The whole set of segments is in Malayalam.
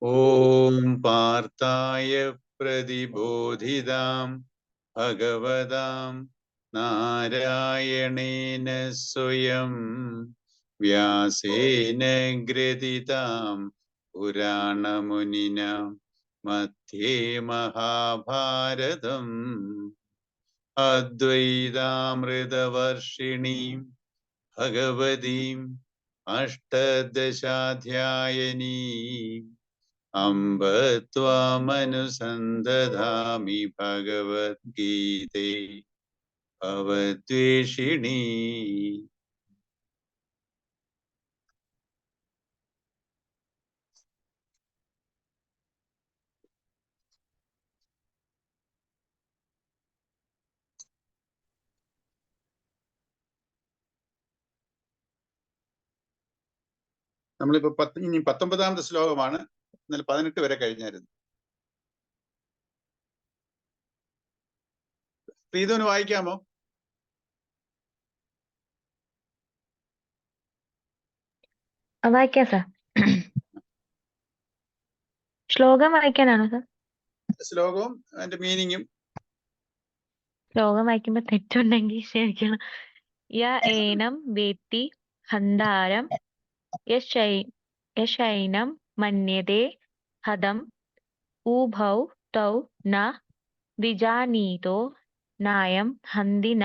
ഓം പാർത്ഥായ പ്രതിബോധിതാം ഭഗവതാം നാരായണേന സ്വയം വ്യാസേന ഗ്രഥിതാം പുരാണമുനിന മധ്യേ മഹാഭാരതം അദ്വൈതാമൃതവർഷിണീം ഭഗവതീം അഷ്ടദശാധ്യായനീം അംബ ത്വാമനുസന്ധധാമി ഭഗവദ്ഗീതേ ഭവദ്വേഷിണീ. നമ്മളിപ്പോ ഇനി 19ാമത്തെ ശ്ലോകമാണ്. ഇന്നലെ 18 വരെ കഴിഞ്ഞായിരുന്നു. പ്രീതോന് വായിക്കാമോ? വായിക്കാം സാർ. ശ്ലോകം വായിക്കാനാണോ സാർ? ശ്ലോകവും അതിന്റെ മീനിങ്ങും. ശ്ലോകം വായിക്കുമ്പോ തെറ്റുണ്ടെങ്കിൽ ക്ഷമിക്കണം. യ ഏനം വേത്തി ഹന്താരം യശൈനം മന്യതേ ഹതം ഊഭൗ തൗ ന വിജാനീതോ നായം ഹന്തി ന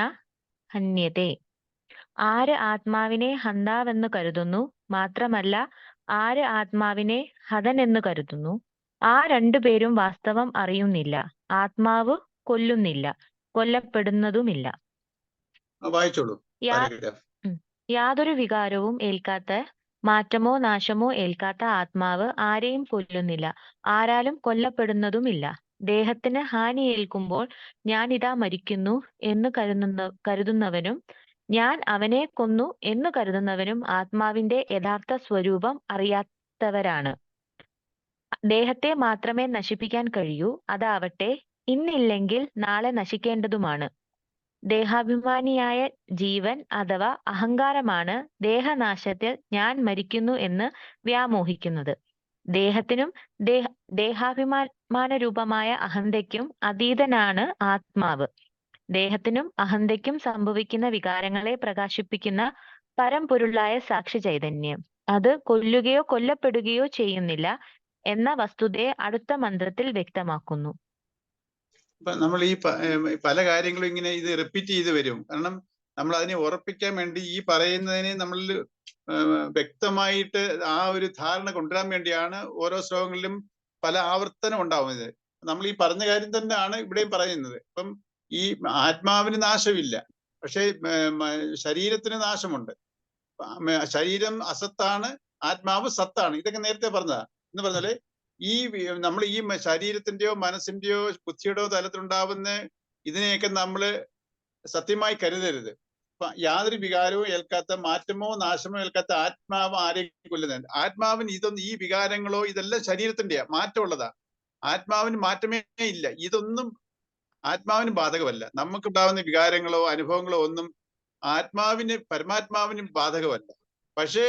ഹന്യതേ. ആര് ആത്മാവിനെ ഹന്താവെന്ന് കരുതുന്നു, മാത്രമല്ല ആര് ആത്മാവിനെ ഹതനെന്ന് കരുതുന്നു, ആ രണ്ടുപേരും വാസ്തവം അറിയുന്നില്ല. ആത്മാവ് കൊല്ലുന്നില്ല, കൊല്ലപ്പെടുന്നതുമില്ല. വായിച്ചോളൂ. യാതൊരു വികാരവും ഏൽക്കാത്ത, മാറ്റമോ നാശമോ ഏൽക്കാത്ത ആത്മാവ് ആരെയും കൊല്ലുന്നില്ല, ആരാലും കൊല്ലപ്പെടുന്നതുമില്ല. ദേഹത്തിന് ഹാനി ഏൽക്കുമ്പോൾ ഞാൻ ഇതാ മരിക്കുന്നു എന്ന് കരുതുന്നവനും ഞാൻ അവനെ കൊന്നു എന്ന് കരുതുന്നവനും ആത്മാവിന്റെ യഥാർത്ഥ സ്വരൂപം അറിയാത്തവരാണ്. ദേഹത്തെ മാത്രമേ നശിപ്പിക്കാൻ കഴിയൂ. അതാവട്ടെ ഇന്നില്ലെങ്കിൽ നാളെ നശിക്കേണ്ടതുമാണ്. ദേഹാഭിമാനിയായ ജീവൻ അഥവാ അഹങ്കാരമാണ് ദേഹനാശത്തിൽ ഞാൻ മരിക്കുന്നു എന്ന് വ്യാമോഹിക്കുന്നത്. ദേഹത്തിനും ദേഹാഭിമാന രൂപമായ അഹന്തയ്ക്കും അതീതനാണ് ആത്മാവ്. ദേഹത്തിനും അഹന്തയ്ക്കും സംഭവിക്കുന്ന വികാരങ്ങളെ പ്രകാശിപ്പിക്കുന്ന പരമ്പൊരുളായ സാക്ഷി ചൈതന്യം അത് കൊല്ലുകയോ കൊല്ലപ്പെടുകയോ ചെയ്യുന്നില്ല എന്ന വസ്തുതയെ അടുത്ത മന്ത്രത്തിൽ വ്യക്തമാക്കുന്നു. നമ്മൾ ഈ പല കാര്യങ്ങളും ഇങ്ങനെ ഇത് റിപ്പീറ്റ് ചെയ്ത് വരും. കാരണം നമ്മൾ അതിനെ ഉറപ്പിക്കാൻ വേണ്ടി ഈ പറയുന്നതിനെ നമ്മളിൽ വ്യക്തമായിട്ട് ആ ഒരു ധാരണ കൊണ്ടുവരാൻ വേണ്ടിയാണ് ഓരോ ശ്ലോകങ്ങളിലും പല ആവർത്തനം ഉണ്ടാവുന്നത്. നമ്മൾ ഈ പറഞ്ഞ കാര്യം തന്നെയാണ് ഇവിടെയും പറയുന്നത്. ഇപ്പം ഈ ആത്മാവിന് നാശമില്ല, പക്ഷെ ശരീരത്തിന് നാശമുണ്ട്. ശരീരം അസത്താണ്, ആത്മാവ് സത്താണ്. ഇതൊക്കെ നേരത്തെ പറഞ്ഞതാ. എന്ന് പറഞ്ഞാല് ഈ നമ്മൾ ഈ ശരീരത്തിന്റെയോ മനസ്സിന്റെയോ ബുദ്ധിയുടെയോ തലത്തിലുണ്ടാവുന്ന ഇതിനെയൊക്കെ നമ്മള് സത്യമായി കരുതരുത്. യാതൊരു വികാരവും ഏൽക്കാത്ത, മാറ്റമോ നാശമോ ഏൽക്കാത്ത ആത്മാവ് ആരെയും കൊല്ലുന്നുണ്ട്. ആത്മാവിന് ഇതൊന്നും, ഈ വികാരങ്ങളോ ഇതെല്ലാം ശരീരത്തിന്റെയാ, മാറ്റമുള്ളതാ. ആത്മാവിന് മാറ്റമേ ഇല്ല. ഇതൊന്നും ആത്മാവിന് ബാധകമല്ല. നമുക്കുണ്ടാവുന്ന വികാരങ്ങളോ അനുഭവങ്ങളോ ഒന്നും പരമാത്മാവിന് ബാധകമല്ല. പക്ഷേ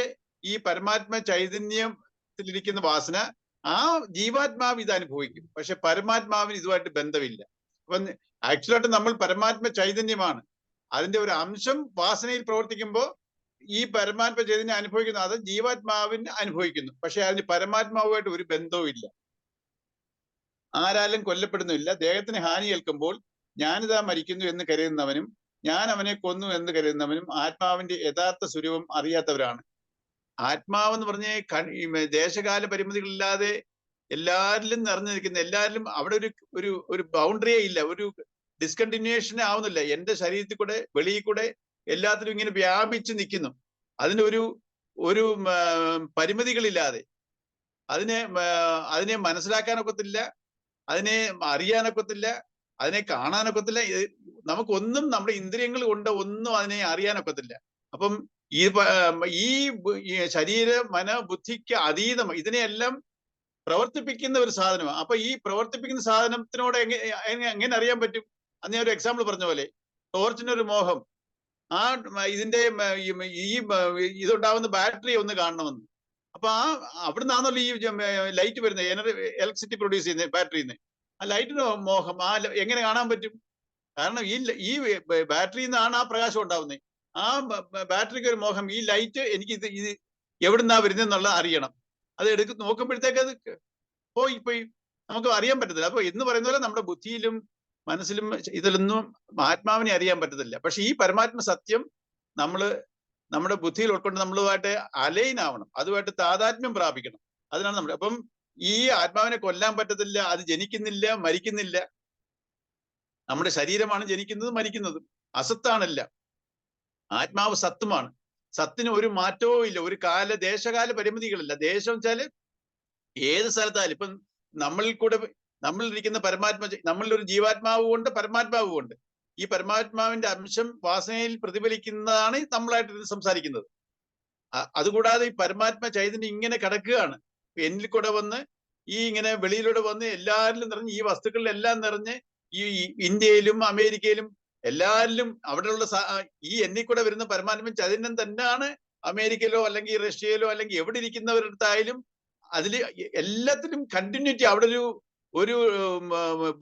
ഈ പരമാത്മ ചൈതന്യത്തിലിരിക്കുന്ന വാസന, ആ ജീവാത്മാവ് ഇത് അനുഭവിക്കും. പക്ഷെ പരമാത്മാവിന് ഇതുമായിട്ട് ബന്ധമില്ല. അപ്പൊ ആക്ച്വലായിട്ട് നമ്മൾ പരമാത്മ ചൈതന്യമാണ്. അതിന്റെ ഒരു അംശം വാസനയിൽ പ്രവർത്തിക്കുമ്പോൾ ഈ പരമാത്മ ചൈതന്യം അനുഭവിക്കുന്നു, അത് ജീവാത്മാവിന് അനുഭവിക്കുന്നു. പക്ഷെ അതിന് പരമാത്മാവുമായിട്ട് ഒരു ബന്ധവും ഇല്ല. ആരാലും കൊല്ലപ്പെടുന്നില്ല. ദേഹത്തിന് ഹാനി ഏൽക്കുമ്പോൾ ഞാനിതാ മരിക്കുന്നു എന്ന് കരുതുന്നവനും ഞാൻ അവനെ കൊന്നു എന്ന് കരുതുന്നവനും ആത്മാവിന്റെ യഥാർത്ഥ സ്വരൂപം അറിയാത്തവരാണ്. ആത്മാവെന്ന് പറഞ്ഞ ദേശകാല പരിമിതികളില്ലാതെ എല്ലാരിലും നിറഞ്ഞു നിൽക്കുന്ന, എല്ലാരിലും അവിടെ ഒരു ബൗണ്ടറിയേ ഇല്ല, ഒരു ഡിസ്കണ്ടിന്യൂവേഷൻ ആവുന്നില്ല. എന്റെ ശരീരത്തിൽ കൂടെ വെളിയിൽ കൂടെ എല്ലാത്തിലും ഇങ്ങനെ വ്യാപിച്ചു നിൽക്കുന്നു. അതിനൊരു പരിമിതികളില്ലാതെ അതിനെ മനസ്സിലാക്കാനൊക്കത്തില്ല, അതിനെ അറിയാനൊക്കത്തില്ല, അതിനെ കാണാനൊക്കത്തില്ല. നമുക്കൊന്നും നമ്മുടെ ഇന്ദ്രിയങ്ങൾ കൊണ്ട് ഒന്നും അതിനെ അറിയാനൊക്കത്തില്ല. അപ്പം ഈ ശരീര മന ബുദ്ധിക്ക് അതീതം ഇതിനെയെല്ലാം പ്രവർത്തിപ്പിക്കുന്ന ഒരു സാധനമാണ്. അപ്പൊ ഈ പ്രവർത്തിപ്പിക്കുന്ന സാധനത്തിനോട് എങ്ങനെ അറിയാൻ പറ്റും? അന്ന് ഞാൻ ഒരു എക്സാമ്പിൾ പറഞ്ഞ പോലെ, ടോർച്ചിനൊരു മോഹം, ആ ഇതിന്റെ ഈ ഇതുണ്ടാവുന്ന ബാറ്ററി ഒന്ന് കാണണമെന്ന്. അപ്പൊ അവിടുന്നാണല്ലോ ഈ ലൈറ്റ് വരുന്നത്, ഇലക്ട്രിസിറ്റി പ്രൊഡ്യൂസ് ചെയ്യുന്നത് ബാറ്ററിയിൽ നിന്ന്. ആ ലൈറ്റിന് മോഹം എങ്ങനെ കാണാൻ പറ്റും? കാരണം ഈ ബാറ്ററിയിൽ നിന്നാണ് ആ പ്രകാശം ഉണ്ടാവുന്നത്. ആ ബാറ്ററിക്ക് ഒരു മോഹം, ഈ ലൈറ്റ് എനിക്ക് ഇത് എവിടുന്നാ വരുന്നതെന്നുള്ള അറിയണം. അത് നോക്കുമ്പോഴത്തേക്ക് അത് പോയി നമുക്ക് അറിയാൻ പറ്റത്തില്ല. അപ്പൊ എന്ന് പറയുന്ന പോലെ നമ്മുടെ ബുദ്ധിയിലും മനസ്സിലും ഇതിലൊന്നും ആത്മാവിനെ അറിയാൻ പറ്റത്തില്ല. പക്ഷെ ഈ പരമാത്മ സത്യം നമ്മുടെ ബുദ്ധിയിൽ ഉൾക്കൊണ്ട് നമ്മളുമായിട്ട് അലൈൻ ആവണം, അതുമായിട്ട് താതാത്മ്യം പ്രാപിക്കണം. അതിനാണ് നമ്മൾ. അപ്പം ഈ ആത്മാവിനെ കൊല്ലാൻ പറ്റത്തില്ല, അത് ജനിക്കുന്നില്ല, മരിക്കുന്നില്ല. നമ്മുടെ ശരീരമാണ് ജനിക്കുന്നതും മരിക്കുന്നതും. അസത്താണല്ല, ആത്മാവ് സത്തുമാണ്. സത്തിന് ഒരു മാറ്റവും ഇല്ല, ഒരു ദേശകാല പരിമിതികളില്ല. ദേശം വെച്ചാല് ഏത് സ്ഥലത്തായാലും, ഇപ്പം നമ്മളിരിക്കുന്ന നമ്മളിലൊരു ജീവാത്മാവും ഉണ്ട്, പരമാത്മാവും ഉണ്ട്. ഈ പരമാത്മാവിന്റെ അംശം വാസനയിൽ പ്രതിഫലിക്കുന്നതാണ് നമ്മളായിട്ട് സംസാരിക്കുന്നത്. അതുകൂടാതെ ഈ പരമാത്മ ചൈതന്യം ഇങ്ങനെ കിടക്കുകയാണ്, എന്നിൽ കൂടെ വന്ന് ഇങ്ങനെ വെളിയിലൂടെ വന്ന് എല്ലാവരിലും നിറഞ്ഞ്, ഈ വസ്തുക്കളിലെല്ലാം നിറഞ്ഞ്, ഈ ഇന്ത്യയിലും അമേരിക്കയിലും എല്ലാവരിലും അവിടെയുള്ള എന്നിൽ കൂടെ വരുന്ന പരമാത്മ ചൈതന്യം തന്നെയാണ് അമേരിക്കയിലോ അല്ലെങ്കിൽ റഷ്യയിലോ അല്ലെങ്കിൽ എവിടെ ഇരിക്കുന്നവരടുത്തായാലും അതില് എല്ലാത്തിലും കണ്ടിന്യൂറ്റി. അവിടെ ഒരു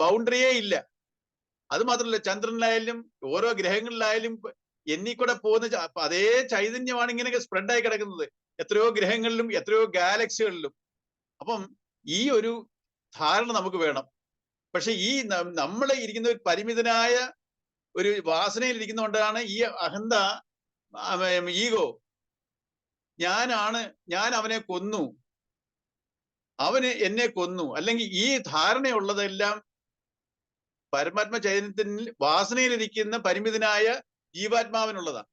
ബൗണ്ടറിയേ ഇല്ല. അത് മാത്രമല്ല, ചന്ദ്രനിലായാലും ഓരോ ഗ്രഹങ്ങളിലായാലും എന്നിൽ കൂടെ പോകുന്ന അതേ ചൈതന്യമാണ് ഇങ്ങനെയൊക്കെ സ്പ്രെഡായി കിടക്കുന്നത് എത്രയോ ഗ്രഹങ്ങളിലും എത്രയോ ഗാലക്സികളിലും. അപ്പം ഈ ഒരു ധാരണ നമുക്ക് വേണം. പക്ഷെ നമ്മൾ ഇരിക്കുന്ന ഒരു പരിമിതനായ ഒരു വാസനയിൽ ഇരിക്കുന്നതുകൊണ്ടാണ് ഈ അഹന്ത, ഈഗോ, ഞാൻ അവനെ കൊന്നു, അവന് എന്നെ കൊന്നു, അല്ലെങ്കിൽ ഈ ധാരണയുള്ളതെല്ലാം പരമാത്മ ചൈതന്യത്തിൽ വാസനയിലിരിക്കുന്ന പരിമിതനായ ജീവാത്മാവിനുള്ളതാണ്.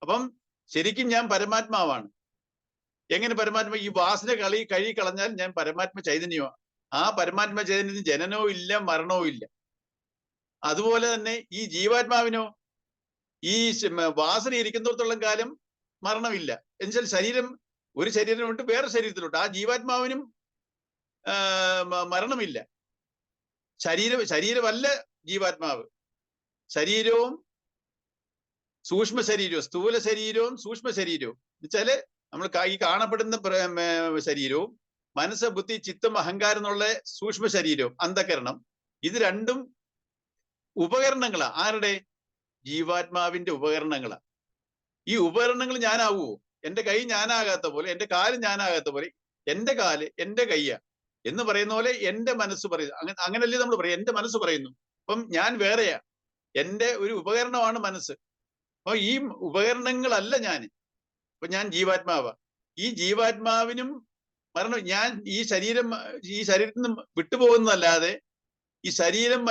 അപ്പം ശരിക്കും ഞാൻ പരമാത്മാവാണ്. എങ്ങനെ പരമാത്മ? ഈ വാസന കഴുകി കളഞ്ഞാൽ ഞാൻ പരമാത്മ ചൈതന്യമാണ്. ആ പരമാത്മ ചൈതന്യത്തിന് ജനനവും ഇല്ല, മരണവും ഇല്ല. അതുപോലെ തന്നെ ഈ ജീവാത്മാവിനോ ഈ വാസന ഇരിക്കുന്നിടത്തോളം കാലം മരണമില്ല. എന്നുവെച്ചാൽ ഒരു ശരീരം വിട്ട് വേറെ ശരീരത്തിലോട്ട്, ആ ജീവാത്മാവിനും മരണമില്ല. ശരീരമല്ല ജീവാത്മാവ്. ശരീരവും സൂക്ഷ്മ ശരീരവും, സ്ഥൂല ശരീരവും സൂക്ഷ്മ ശരീരവും എന്നുവെച്ചാല് നമ്മൾ ഈ കാണപ്പെടുന്ന ശരീരവും മനസ്സ്, ബുദ്ധി, ചിത്തം, അഹങ്കാരം എന്നുള്ള സൂക്ഷ്മ ശരീരവും അന്ധകരണം, ഇത് രണ്ടും ഉപകരണങ്ങളാ. ആരുടെ? ജീവാത്മാവിന്റെ ഉപകരണങ്ങളാ. ഈ ഉപകരണങ്ങൾ ഞാനാവുമോ? എന്റെ കൈ ഞാനാകാത്ത പോലെ, എന്റെ കാല് ഞാനാകാത്ത പോലെ, എന്റെ കാല് എന്റെ കയ്യാ എന്ന് പറയുന്ന പോലെ എന്റെ മനസ്സ് പറയുന്നു. അങ്ങനല്ലേ നമ്മൾ പറയും, എന്റെ മനസ്സ് പറയുന്നു. അപ്പം ഞാൻ വേറെയാ, എന്റെ ഒരു ഉപകരണമാണ് മനസ്സ്. അപ്പൊ ഈ ഉപകരണങ്ങളല്ല ഞാൻ. അപ്പൊ ഞാൻ ജീവാത്മാവാ. ഈ ജീവാത്മാവിനും മരണം, ഞാൻ ഈ ശരീരത്തിൽ നിന്ന് വിട്ടുപോകുന്നതല്ലാതെ, ഈ ശരീരം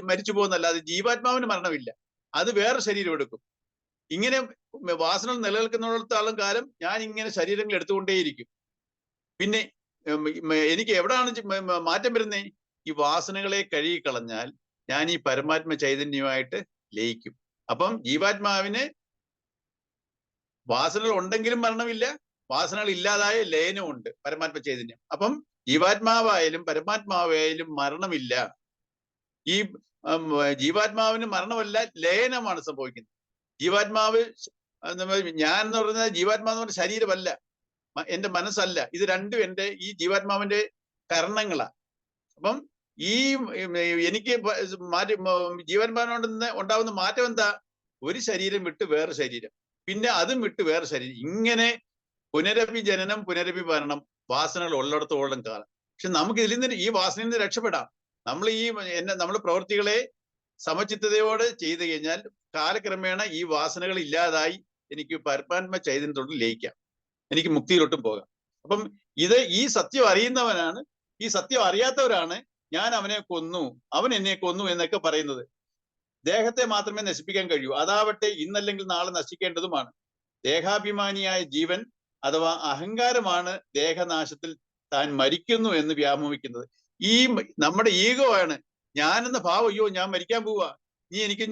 മരിച്ചു പോകുന്നതല്ലാതെ ജീവാത്മാവിന് മരണമില്ല. അത് വേറെ ശരീരം എടുക്കും. ഇങ്ങനെ വാസനകൾ നിലനിൽക്കുന്നിടത്തോളം കാലം ഞാൻ ഇങ്ങനെ ശരീരങ്ങൾ എടുത്തുകൊണ്ടേയിരിക്കും. പിന്നെ എനിക്ക് എവിടാണ് മാറ്റം വരുന്നേ? ഈ വാസനകളെ കഴുകിക്കളഞ്ഞാൽ ഞാൻ ഈ പരമാത്മ ചൈതന്യമായിട്ട് ലയിക്കും. അപ്പം ജീവാത്മാവിന് വാസനകൾ ഉണ്ടെങ്കിലും മരണമില്ല, വാസനകൾ ഇല്ലാതായ ലയനമുണ്ട് പരമാത്മ ചൈതന്യം. അപ്പം ജീവാത്മാവായാലും പരമാത്മാവായാലും മരണമില്ല. ഈ ജീവാത്മാവിന് മരണമല്ല, ലയനമാണ് സംഭവിക്കുന്നത്. ജീവാത്മാവ്, ഞാൻ എന്ന് പറയുന്നത് ജീവാത്മാവ് എന്ന് പറഞ്ഞ ശരീരമല്ല, എന്റെ മനസ്സല്ല. ഇത് രണ്ടും ഈ ജീവാത്മാവിന്റെ കരണങ്ങളാ. അപ്പം എനിക്ക് ജീവാത്മാവിനോട് ഉണ്ടാവുന്ന മാറ്റം എന്താ? ഒരു ശരീരം വിട്ട് വേറെ ശരീരം, പിന്നെ അതും വിട്ട് വേറെ ശരീരം. ഇങ്ങനെ പുനരഭി ജനനം, പുനരഭി മരണം, വാസനകൾ ഉള്ളിടത്തോളം കാലം. പക്ഷെ നമുക്ക് ഇതിൽ നിന്ന്, ഈ വാസനയിൽ നിന്ന് രക്ഷപ്പെടാം. നമ്മൾ നമ്മുടെ പ്രവൃത്തികളെ സമചിത്തതയോടെ ചെയ്തു കഴിഞ്ഞാൽ കാലക്രമേണ ഈ വാസനകൾ ഇല്ലാതായി എനിക്ക് പരമാത്മ ചൈതന്യത്തോട് ലയിക്കാം, എനിക്ക് മുക്തിയിലോട്ടും പോകാം. അപ്പം ഈ സത്യം അറിയുന്നവനാണ്, ഈ സത്യം അറിയാത്തവരാണ് ഞാൻ അവനെ കൊന്നു, അവൻ എന്നെ കൊന്നു എന്നൊക്കെ പറയുന്നത്. ദേഹത്തെ മാത്രമേ നശിപ്പിക്കാൻ കഴിയൂ. അതാവട്ടെ ഇന്നല്ലെങ്കിൽ നാളെ നശിക്കേണ്ടതുമാണ്. ദേഹാഭിമാനിയായ ജീവൻ അഥവാ അഹങ്കാരമാണ് ദേഹനാശത്തിൽ താൻ മരിക്കുന്നു എന്ന് വ്യാമോഹിക്കുന്നത്. നമ്മുടെ ഈഗോ ആണ്. ഞാനെന്ന ഭാവം, അയ്യോ ഞാൻ മരിക്കാൻ പോവാ, നീ എനിക്ക്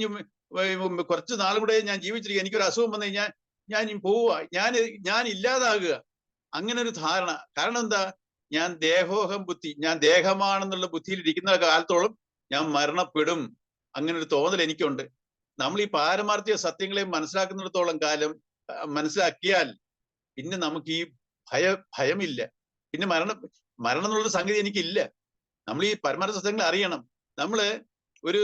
കുറച്ച് നാളും കൂടെ ഞാൻ ജീവിച്ചിരിക്കുക, എനിക്കൊരു അസുഖം വന്നു കഴിഞ്ഞാൽ ഞാൻ പോവുക, ഞാൻ ഇല്ലാതാകുക, അങ്ങനെ ഒരു ധാരണ. കാരണം എന്താ? ഞാൻ ദേഹോഹം ബുദ്ധി, ഞാൻ ദേഹമാണെന്നുള്ള ബുദ്ധിയിൽ ഇരിക്കുന്ന കാലത്തോളം ഞാൻ മരണപ്പെടും, അങ്ങനെ ഒരു തോന്നൽ എനിക്കുണ്ട്. നമ്മൾ ഈ പാരമാർത്ഥിക സത്യങ്ങളെ മനസ്സിലാക്കുന്നിടത്തോളം കാലം, മനസ്സിലാക്കിയാൽ പിന്നെ നമുക്ക് ഈ ഭയമില്ല. പിന്നെ മരണം എന്നുള്ള സംഗതി എനിക്കില്ല. നമ്മൾ ഈ പരമാർത്ഥ സത്യങ്ങൾ അറിയണം. നമ്മള് ഒരു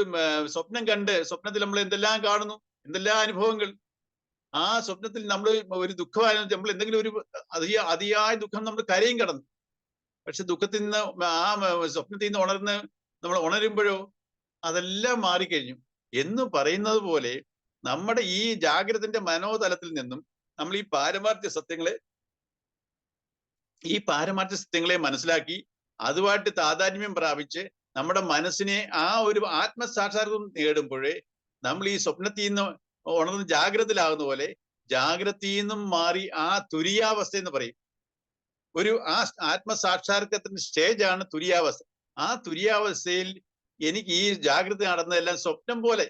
സ്വപ്നം കണ്ട് സ്വപ്നത്തിൽ നമ്മൾ എന്തെല്ലാം കാണുന്നു, എന്തെല്ലാം അനുഭവങ്ങൾ. ആ സ്വപ്നത്തിൽ നമ്മൾ ഒരു ദുഃഖമായ നമ്മൾ എന്തെങ്കിലും ഒരു അതിയായ ദുഃഖം നമ്മൾ കരയും കടന്നു. പക്ഷെ ദുഃഖത്തിൽ നിന്ന് ആ സ്വപ്നത്തിൽ നിന്ന് നമ്മൾ ഉണരുമ്പോഴോ അതെല്ലാം മാറിക്കഴിഞ്ഞു എന്ന് പറയുന്നത് പോലെ നമ്മുടെ ഈ ജാഗ്രതന്റെ മനോതലത്തിൽ നിന്നും നമ്മൾ ഈ പാരമാർത്ഥ്യ സത്യങ്ങളെ മനസ്സിലാക്കി അതുമായിട്ട് താതാത്മ്യം പ്രാപിച്ച് നമ്മുടെ മനസ്സിനെ ആ ഒരു ആത്മസാക്ഷാത്കാരം നേടുമ്പോഴേ നമ്മൾ ഈ സ്വപ്നത്തിൽ നിന്ന് ഉണർന്ന് ജാഗ്രതയിലാകുന്ന പോലെ ജാഗ്രതയിൽ നിന്നും മാറി ആ തുരിയാവസ്ഥ എന്ന് പറയും. ആ ആത്മസാക്ഷാത്കാരത്തിന്റെ സ്റ്റേജാണ് തുരിയാവസ്ഥ. ആ തുരിയാവസ്ഥയിൽ എനിക്ക് ഈ ജാഗ്രത നടന്നതെല്ലാം സ്വപ്നം പോലെ.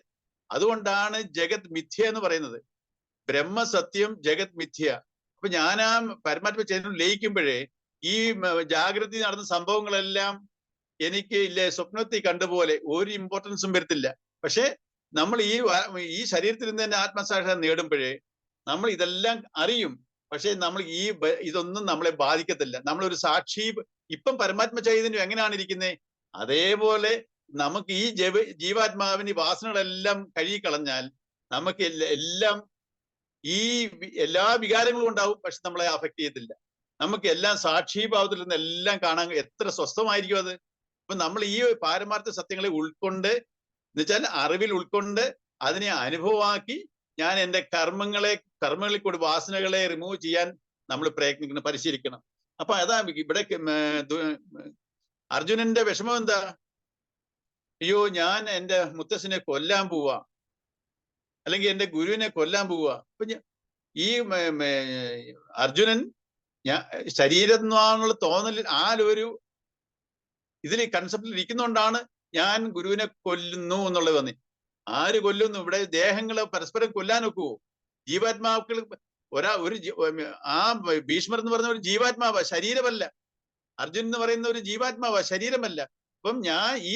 അതുകൊണ്ടാണ് ജഗത് മിഥ്യ എന്ന് പറയുന്നത്. ബ്രഹ്മസത്യം ജഗത് മിഥ്യ. അപ്പൊ ഞാൻ ആ പരമാത്മ ചൈതന്യം ലയിക്കുമ്പോഴേ ഈ ജാഗ്രത നടന്ന സംഭവങ്ങളെല്ലാം എനിക്ക് സ്വപ്നത്തിൽ കണ്ടുപോലെ ഒരു ഇമ്പോർട്ടൻസും വരത്തില്ല. പക്ഷെ നമ്മൾ ഈ ശരീരത്തിൽ നിന്ന് തന്നെ ആത്മസാക്ഷാത്കാരം നേടുമ്പോഴേ നമ്മൾ ഇതെല്ലാം അറിയും. പക്ഷെ നമ്മൾ ഇതൊന്നും നമ്മളെ ബാധിക്കത്തില്ല. നമ്മളൊരു സാക്ഷി. ഇപ്പം പരമാത്മ ചൈതന്യം എങ്ങനെയാണ് ഇരിക്കുന്നത് അതേപോലെ നമുക്ക് ഈ ജീവാത്മാവിന് ഈ വാസനകളെല്ലാം കഴുകിക്കളഞ്ഞാൽ നമുക്ക് എല്ലാം എല്ലാ വികാരങ്ങളും ഉണ്ടാവും. പക്ഷെ നമ്മളെ അഫക്ട് ചെയ്യത്തില്ല. നമുക്ക് എല്ലാം സാക്ഷീഭാവത്തിൽ നിന്ന് എല്ലാം കാണാൻ എത്ര സ്വസ്ഥമായിരിക്കും അത്. അപ്പൊ നമ്മൾ ഈ പാരമാർത്ഥ സത്യങ്ങളെ ഉൾക്കൊണ്ട് എന്നുവെച്ചാൽ അറിവിൽ ഉൾക്കൊണ്ട് അതിനെ അനുഭവമാക്കി ഞാൻ എൻ്റെ കർമ്മങ്ങളിൽ കൂടി വാസനകളെ റിമൂവ് ചെയ്യാൻ നമ്മൾ പ്രയത്നിക്കണം, പരിശീലിക്കണം. അപ്പൊ അതാ ഇവിടെ അർജുനന്റെ വിഷമം എന്താ? അയ്യോ, ഞാൻ എൻ്റെ മുത്തശ്ശനെ കൊല്ലാൻ പോവാ, അല്ലെങ്കിൽ എൻ്റെ ഗുരുവിനെ കൊല്ലാൻ പോവുക. അപ്പൊ ഈ അർജുനൻ ശരീരം എന്നുള്ള തോന്നലിൽ ഒരു ഇതിൽ കൺസെപ്റ്റിൽ ഇരിക്കുന്നതുകൊണ്ടാണ് ഞാൻ ഗുരുവിനെ കൊല്ലുന്നു എന്നുള്ളത് വന്നി. ആര് കൊല്ലുന്നു? ഇവിടെ ദേഹങ്ങളെ പരസ്പരം കൊല്ലാൻ ഒക്കുവോ? ജീവാത്മാക്കൾ ആ ഭീഷ്മർ എന്ന് പറയുന്ന ഒരു ജീവാത്മാവ, ശരീരമല്ല. അർജുൻ എന്ന് പറയുന്ന ഒരു ജീവാത്മാവ, ശരീരമല്ല. അപ്പം ഈ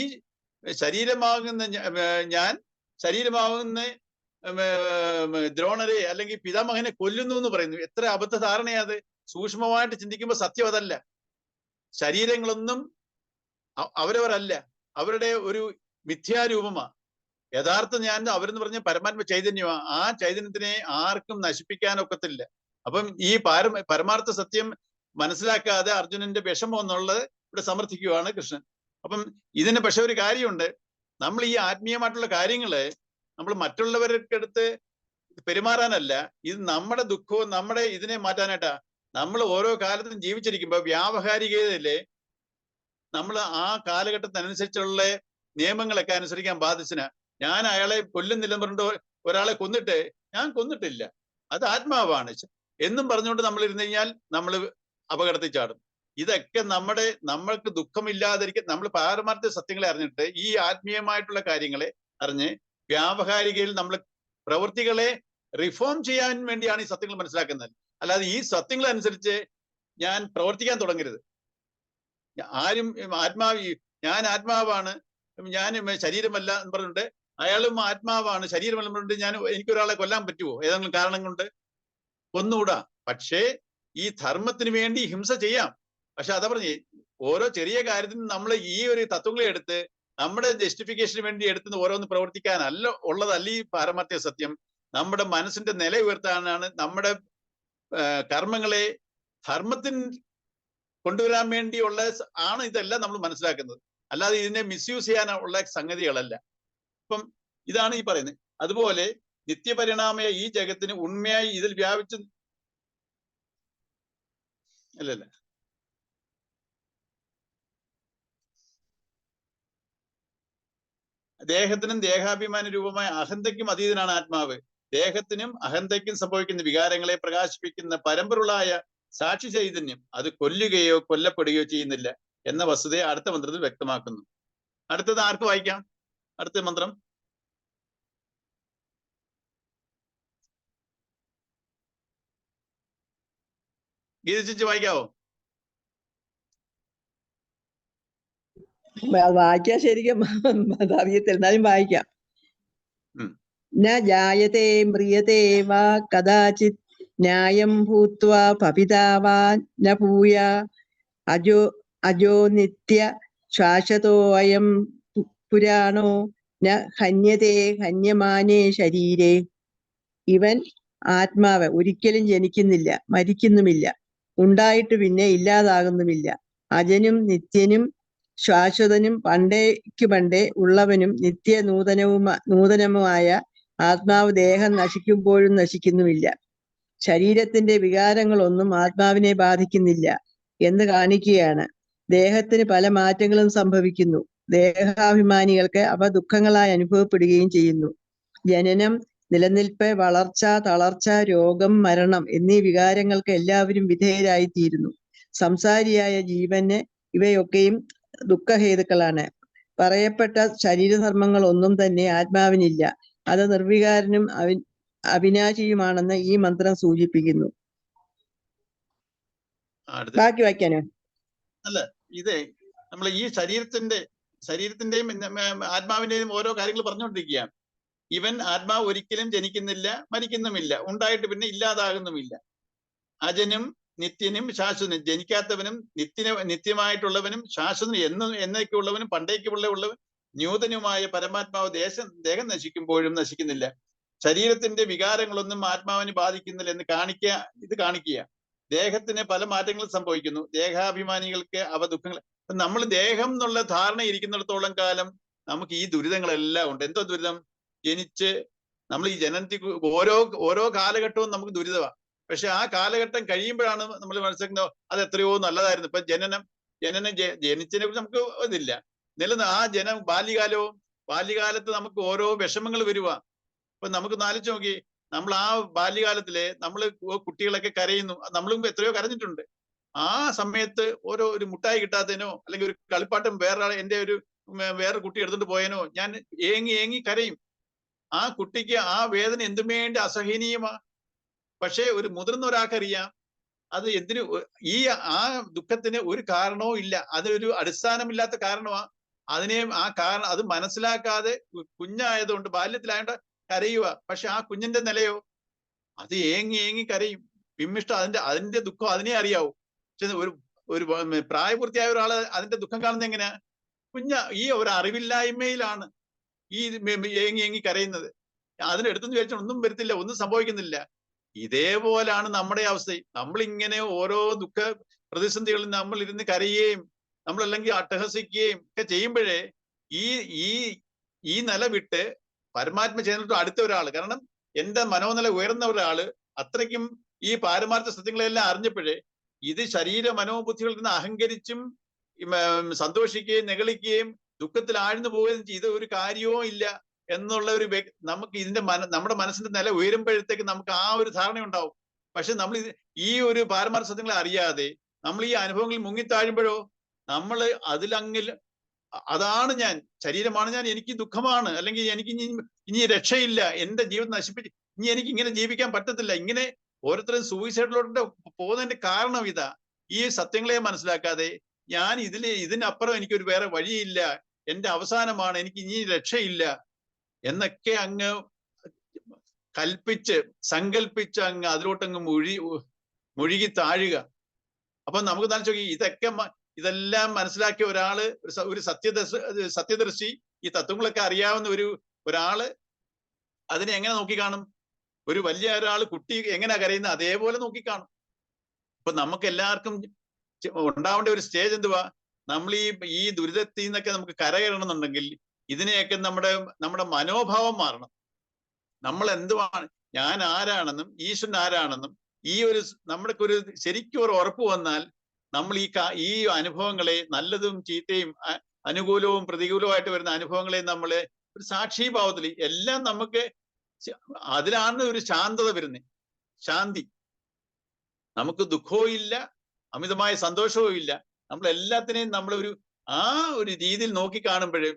ശരീരമാകുന്ന ദ്രോണരെ അല്ലെങ്കിൽ പിതാമഹനെ കൊല്ലുന്നു എന്ന് പറയുന്നു. എത്ര അബദ്ധ ധാരണയാത്. സൂക്ഷ്മമായിട്ട് ചിന്തിക്കുമ്പോൾ സത്യം അതല്ല. ശരീരങ്ങളൊന്നും അവരവരല്ല, അവരുടെ ഒരു മിഥ്യാരൂപമാ. യഥാർത്ഥ ഞാൻ അവരെന്ന് പറഞ്ഞ പരമാത്മ ചൈതന്യമാ. ആ ചൈതന്യത്തിനെ ആർക്കും നശിപ്പിക്കാനൊക്കത്തില്ല. അപ്പം ഈ പരമാർത്ഥ സത്യം മനസ്സിലാക്കാതെ അർജുനന്റെ വിഷമം എന്നുള്ളത് ഇവിടെ സമർത്ഥിക്കുകയാണ് കൃഷ്ണൻ. അപ്പം ഇതിന് പക്ഷെ ഒരു കാര്യമുണ്ട്. നമ്മൾ ഈ ആത്മീയമായിട്ടുള്ള കാര്യങ്ങള് നമ്മൾ മറ്റുള്ളവർക്കടുത്ത് പെരുമാറാനല്ല, ഇത് നമ്മുടെ ദുഃഖവും നമ്മുടെ ഇതിനെ മാറ്റാനായിട്ടാ. നമ്മൾ ഓരോ കാലത്തും ജീവിച്ചിരിക്കുമ്പോൾ വ്യാവഹാരികതയില് നമ്മൾ ആ കാലഘട്ടത്തിനനുസരിച്ചുള്ള നിയമങ്ങളൊക്കെ അനുസരിക്കാൻ ബാധിച്ചിന്. ഞാൻ അയാളെ കൊല്ലുന്നില്ലെന്ന് പറഞ്ഞിട്ട് ഒരാളെ കൊന്നിട്ട് ഞാൻ കൊന്നിട്ടില്ല, അത് ആത്മാവാണ് എന്നും പറഞ്ഞുകൊണ്ട് നമ്മൾ ഇരുന്ന് കഴിഞ്ഞാൽ നമ്മൾ അപകടത്തിൽ ചാടും. ഇതൊക്കെ നമ്മൾക്ക് ദുഃഖമില്ലാതിരിക്കും. നമ്മൾ പാരമാർത്ഥ സത്യങ്ങളെ അറിഞ്ഞിട്ട് ഈ ആത്മീയമായിട്ടുള്ള കാര്യങ്ങളെ അറിഞ്ഞ് വ്യാവഹാരികയിൽ നമ്മൾ പ്രവൃത്തികളെ റിഫോം ചെയ്യാൻ വേണ്ടിയാണ് ഈ സത്യങ്ങൾ മനസ്സിലാക്കുന്നത്. അല്ലാതെ ഈ സത്യങ്ങൾ അനുസരിച്ച് ഞാൻ പ്രവർത്തിക്കാൻ തുടങ്ങരുത്. ആരും ഞാൻ ആത്മാവാണ്, ഞാൻ ശരീരമല്ല എന്ന് പറഞ്ഞിട്ട് അയാളും ആത്മാവാണ് ശരീരമല്ല പറഞ്ഞിട്ട് എനിക്കൊരാളെ കൊല്ലാൻ പറ്റുമോ? ഏതെങ്കിലും കാരണം കൊണ്ട് കൊന്നുകൂടാ. പക്ഷേ ഈ ധർമ്മത്തിന് വേണ്ടി ഹിംസ ചെയ്യാം. പക്ഷെ അതാ പറഞ്ഞേ, ഓരോ ചെറിയ കാര്യത്തിനും നമ്മൾ ഈ ഒരു തത്വങ്ങളെ എടുത്ത് നമ്മുടെ ജസ്റ്റിഫിക്കേഷന് വേണ്ടി എടുത്ത് ഓരോന്ന് പ്രവർത്തിക്കാനല്ല ഉള്ളതല്ല ഈ പാരമാർത്ഥ്യ സത്യം. നമ്മുടെ മനസ്സിന്റെ നില ഉയർത്താനാണ്, നമ്മുടെ കർമ്മങ്ങളെ ധർമ്മത്തിന് കൊണ്ടുവരാൻ വേണ്ടിയുള്ള ഇതെല്ലാം നമ്മൾ മനസ്സിലാക്കുന്നത്. അല്ലാതെ ഇതിനെ മിസ്യൂസ് ചെയ്യാനുള്ള സംഗതികളല്ല. അപ്പം ഇതാണ് ഈ പറയുന്നത്. അതുപോലെ നിത്യപരിണാമയ ഈ ജഗത്തിന് ഉണ്മയായി ഇതിൽ വ്യാപിച്ചു അല്ലല്ല ദേഹത്തിനും ദേഹാഭിമാന രൂപമായ അഹന്തയ്ക്കും അതീതനാണ് ആത്മാവ്. ദേഹത്തിനും അഹന്തയ്ക്കും സംഭവിക്കുന്ന വികാരങ്ങളെ പ്രകാശിപ്പിക്കുന്ന പരമ്പരകളായ സാക്ഷി ചൈതന്യം അത് കൊല്ലുകയോ കൊല്ലപ്പെടുകയോ ചെയ്യുന്നില്ല എന്ന വസ്തുതയെ അടുത്ത മന്ത്രത്തിൽ വ്യക്തമാക്കുന്നു. അടുത്തത് ആർക്ക് വായിക്കാം? അടുത്ത മന്ത്രം ഗീതിച്ച് വായിക്കാവോ? വായിക്കാൻ ശരിക്കും അറിയത്തില്ല, എന്നാലും വായിക്കാം. ന ജായതേ മ്രിയതേ വാ കദാചിത് ന്യായം ഭൂത്വാ പപിതാവാ ന ഭൂയ അജോ അജോ നിത്യ ശാശ്വതോയം പുരാണോ ന ഹന്യതേ ഹന്യമാനേ ശരീരേ. ഇവൻ ആത്മാവ് ഒരിക്കലും ജനിക്കുന്നില്ല, മരിക്കുന്നുമില്ല, ഉണ്ടായിട്ട് പിന്നെ ഇല്ലാതാകുന്നുമില്ല. അജനും നിത്യനും ശാശ്വതനും പണ്ടേ ഉള്ളവനും നൂതനവുമായ ആത്മാവ് ദേഹം നശിക്കുമ്പോഴും നശിക്കുന്നുമില്ല. ശരീരത്തിന്റെ വികാരങ്ങളൊന്നും ആത്മാവിനെ ബാധിക്കുന്നില്ല എന്ന് കാണിക്കുകയാണ്. ദേഹത്തിന് പല മാറ്റങ്ങളും സംഭവിക്കുന്നു. ദേഹാഭിമാനികൾക്ക് അവ ദുഃഖങ്ങളായി അനുഭവപ്പെടുകയും ചെയ്യുന്നു. ജനനം, നിലനിൽപ്പ്, വളർച്ച, തളർച്ച, രോഗം, മരണം എന്നീ വികാരങ്ങൾക്ക് എല്ലാവരും വിധേയരായിത്തീരുന്നു. സംസാരിയായ ജീവന് ഇവയൊക്കെയും ദുഃഖഹേതുക്കളാണ്. പറയപ്പെട്ട ശരീരധർമ്മങ്ങൾ ഒന്നും തന്നെ ആത്മാവിനില്ല. അത് നിർവികാരനും അവിനാശിയുമാണെന്ന് ഈ മന്ത്രം സൂചിപ്പിക്കുന്നു. ബാക്കി വായിക്കാനോ? അല്ല, ഇതേ നമ്മൾ ഈ ശരീരത്തിന്റെയും ആത്മാവിന്റെയും ഓരോ കാര്യങ്ങൾ പറഞ്ഞുകൊണ്ടിരിക്കുകയാണ്. ഇവൻ ആത്മാവ് ഒരിക്കലും ജനിക്കുന്നില്ല, മരിക്കുന്നുമില്ല, ഉണ്ടായിട്ട് പിന്നെ ഇല്ലാതാകുന്നുമില്ല. അജനും നിത്യനും ശാശ്വതനും, ജനിക്കാത്തവനും നിത്യമായിട്ടുള്ളവനും ശാശ്വതനും എന്നേക്കുള്ളവനും പണ്ടേക്കുള്ളവനും നൂതനുമായ പരമാത്മാവ് ദേഹം നശിക്കുമ്പോഴും നശിക്കുന്നില്ല. ശരീരത്തിന്റെ വികാരങ്ങളൊന്നും ആത്മാവിനെ ബാധിക്കുന്നില്ല എന്ന് കാണിക്കുക. ദേഹത്തിന് പല മാറ്റങ്ങളും സംഭവിക്കുന്നു. ദേഹാഭിമാനികൾക്ക് അവ ദുഃഖങ്ങൾ. നമ്മൾ ദേഹം എന്നുള്ള ധാരണ ഇരിക്കുന്നിടത്തോളം കാലം നമുക്ക് ഈ ദുരിതങ്ങളെല്ലാം ഉണ്ട്. എന്തോ ദുരിതം? ജനിച്ച് നമ്മൾ ഈ ജനനത്തിൽ ഓരോ കാലഘട്ടവും നമുക്ക് ദുരിതമാണ്. പക്ഷെ ആ കാലഘട്ടം കഴിയുമ്പോഴാണ് നമ്മൾ മനസ്സിലാക്കുന്നത് അത് എത്രയോ നല്ലതായിരുന്നു. ഇപ്പൊ ജനിച്ചതിനെ കുറിച്ച് നമുക്ക് ഇതില്ല. ആ ബാല്യകാലത്ത് നമുക്ക് ഓരോ വിഷമങ്ങൾ വരുക. ഇപ്പൊ നമുക്ക് ആലോചിച്ച് നോക്കി, നമ്മൾ ആ ബാല്യകാലത്തിലെ കുട്ടികളൊക്കെ കരയുന്നു. നമ്മളും എത്രയോ കരഞ്ഞിട്ടുണ്ട്. ആ സമയത്ത് ഒരു മുട്ടായി കിട്ടാത്തതിനോ അല്ലെങ്കിൽ ഒരു കളിപ്പാട്ടം വേറെ കുട്ടി എടുത്തിട്ട് പോയതിനോ ഞാൻ ഏങ്ങി കരയും. ആ കുട്ടിക്ക് ആ വേദന എന്തുവേണ്ടി അസഹനീയമാ. പക്ഷെ ഒരു മുതിർന്ന ഒരാൾക്കറിയാം അത് ആ ദുഃഖത്തിന് ഒരു കാരണവും ഇല്ല. അതൊരു അടിസ്ഥാനമില്ലാത്ത കാരണമാ. അത് മനസ്സിലാക്കാതെ കുഞ്ഞായതുകൊണ്ട്, ബാല്യത്തിലായതുകൊണ്ട് കരയുക. പക്ഷെ ആ കുഞ്ഞിന്റെ നിലയോ അത് ഏങ്ങി കരയും. വിമ്മിഷ്ടം അതിന്റെ ദുഃഖം അതിനെ അറിയാവൂ. പക്ഷെ ഒരു പ്രായപൂർത്തിയായ ഒരാള് അതിന്റെ ദുഃഖം കാണുന്നത് എങ്ങനെയാ? ഈ ഒരു അറിവില്ലായ്മയിലാണ് ഈ ഏങ്ങി കരയുന്നത്. അതിനെടുത്തെന്ന് വിചാരിച്ചാൽ ഒന്നും വരത്തില്ല, ഒന്നും സംഭവിക്കുന്നില്ല. ഇതേപോലാണ് നമ്മുടെ അവസ്ഥ. നമ്മളിങ്ങനെ ഓരോ ദുഃഖ പ്രതിസന്ധികളിൽ നമ്മൾ ഇരുന്ന് കരയുകയും നമ്മളല്ലെങ്കിൽ അട്ടഹസിക്കുകയും ഒക്കെ ചെയ്യുമ്പോഴേ ഈ നില വിട്ട് പരമാത്മ ചെയ്യുന്നിട്ട് അടുത്ത ഒരാള്, കാരണം എന്റെ മനോനില ഉയർന്ന ഒരാള് അത്രയ്ക്കും ഈ പാരമാർത്ഥ സത്യങ്ങളെല്ലാം അറിഞ്ഞപ്പോഴേ ഇത് ശരീര മനോബുദ്ധികളിൽ നിന്ന് അഹങ്കരിച്ചും സന്തോഷിക്കുകയും നെകളിക്കുകയും ദുഃഖത്തിൽ ആഴ്ന്നു പോവുകയും ഇത് ഒരു കാര്യവും ഇല്ല എന്നുള്ള നമുക്ക് നമ്മുടെ മനസ്സിന്റെ നില ഉയരുമ്പോഴത്തേക്ക് നമുക്ക് ആ ഒരു ധാരണ ഉണ്ടാവും. പക്ഷെ നമ്മൾ ഈ ഒരു പാരമാർത്ഥ സത്യങ്ങളെ അറിയാതെ നമ്മൾ ഈ അനുഭവങ്ങളിൽ മുങ്ങിത്താഴുമ്പോഴോ നമ്മൾ അതാണ് ഞാൻ, ശരീരമാണ് ഞാൻ, എനിക്ക് ദുഃഖമാണ്, അല്ലെങ്കിൽ എനിക്ക് ഇനി രക്ഷയില്ല, എന്റെ ജീവിതം നശിപ്പിച്ച് ഇനി എനിക്ക് ഇങ്ങനെ ജീവിക്കാൻ പറ്റത്തില്ല. ഇങ്ങനെ ഓരോരുത്തരും സൂയിസൈഡിലോട്ട് പോകുന്നതിന്റെ കാരണം ഇതാ. ഈ സത്യങ്ങളെ മനസ്സിലാക്കാതെ ഞാൻ ഇതിനപ്പുറം എനിക്കൊരു വേറെ വഴിയില്ല, എന്റെ അവസാനമാണ്, എനിക്ക് ഇനി രക്ഷയില്ല എന്നൊക്കെ അങ്ങ് സങ്കല്പിച്ച് അങ്ങ് അതിലോട്ടങ്ങ് മുഴുകി താഴുക. അപ്പൊ നമുക്ക് നോക്കി ഇതെല്ലാം മനസ്സിലാക്കിയ ഒരാള്, ഒരു സത്യദർശി, ഈ തത്വങ്ങളൊക്കെ അറിയാവുന്ന ഒരാള് അതിനെ എങ്ങനെ നോക്കിക്കാണും? ഒരു വലിയ ഒരാള് കുട്ടി എങ്ങനെ കരയുന്ന അതേപോലെ നോക്കിക്കാണും. അപ്പൊ നമുക്ക് എല്ലാവർക്കും ഉണ്ടാവേണ്ട ഒരു സ്റ്റേജ് എന്തുവാ? നമ്മൾ ഈ ദുരിതത്തിൽ നിന്നൊക്കെ നമുക്ക് കരകയറണമെന്നുണ്ടെങ്കിൽ ഇതിനെയൊക്കെ നമ്മുടെ മനോഭാവം മാറണം. നമ്മൾ എന്തുവാണ്, ഞാൻ ആരാണെന്നും ഈശ്വരൻ ആരാണെന്നും നമ്മൾക്ക് ഒരു ശരിക്കും ഒരു ഉറപ്പ് വന്നാൽ നമ്മൾ ഈ അനുഭവങ്ങളെ, നല്ലതും ചീത്തയും അനുകൂലവും പ്രതികൂലവുമായിട്ട് വരുന്ന അനുഭവങ്ങളെ നമ്മളെ ഒരു സാക്ഷിഭാവത്തിൽ എല്ലാം നമുക്ക് അതിലാണ് ഒരു ശാന്തത വരുന്നത്. ശാന്തി. നമുക്ക് ദുഃഖവും ഇല്ല, അമിതമായ സന്തോഷവും ഇല്ല. നമ്മൾ എല്ലാത്തിനെയും ആ ഒരു രീതിയിൽ നോക്കി കാണുമ്പോഴേ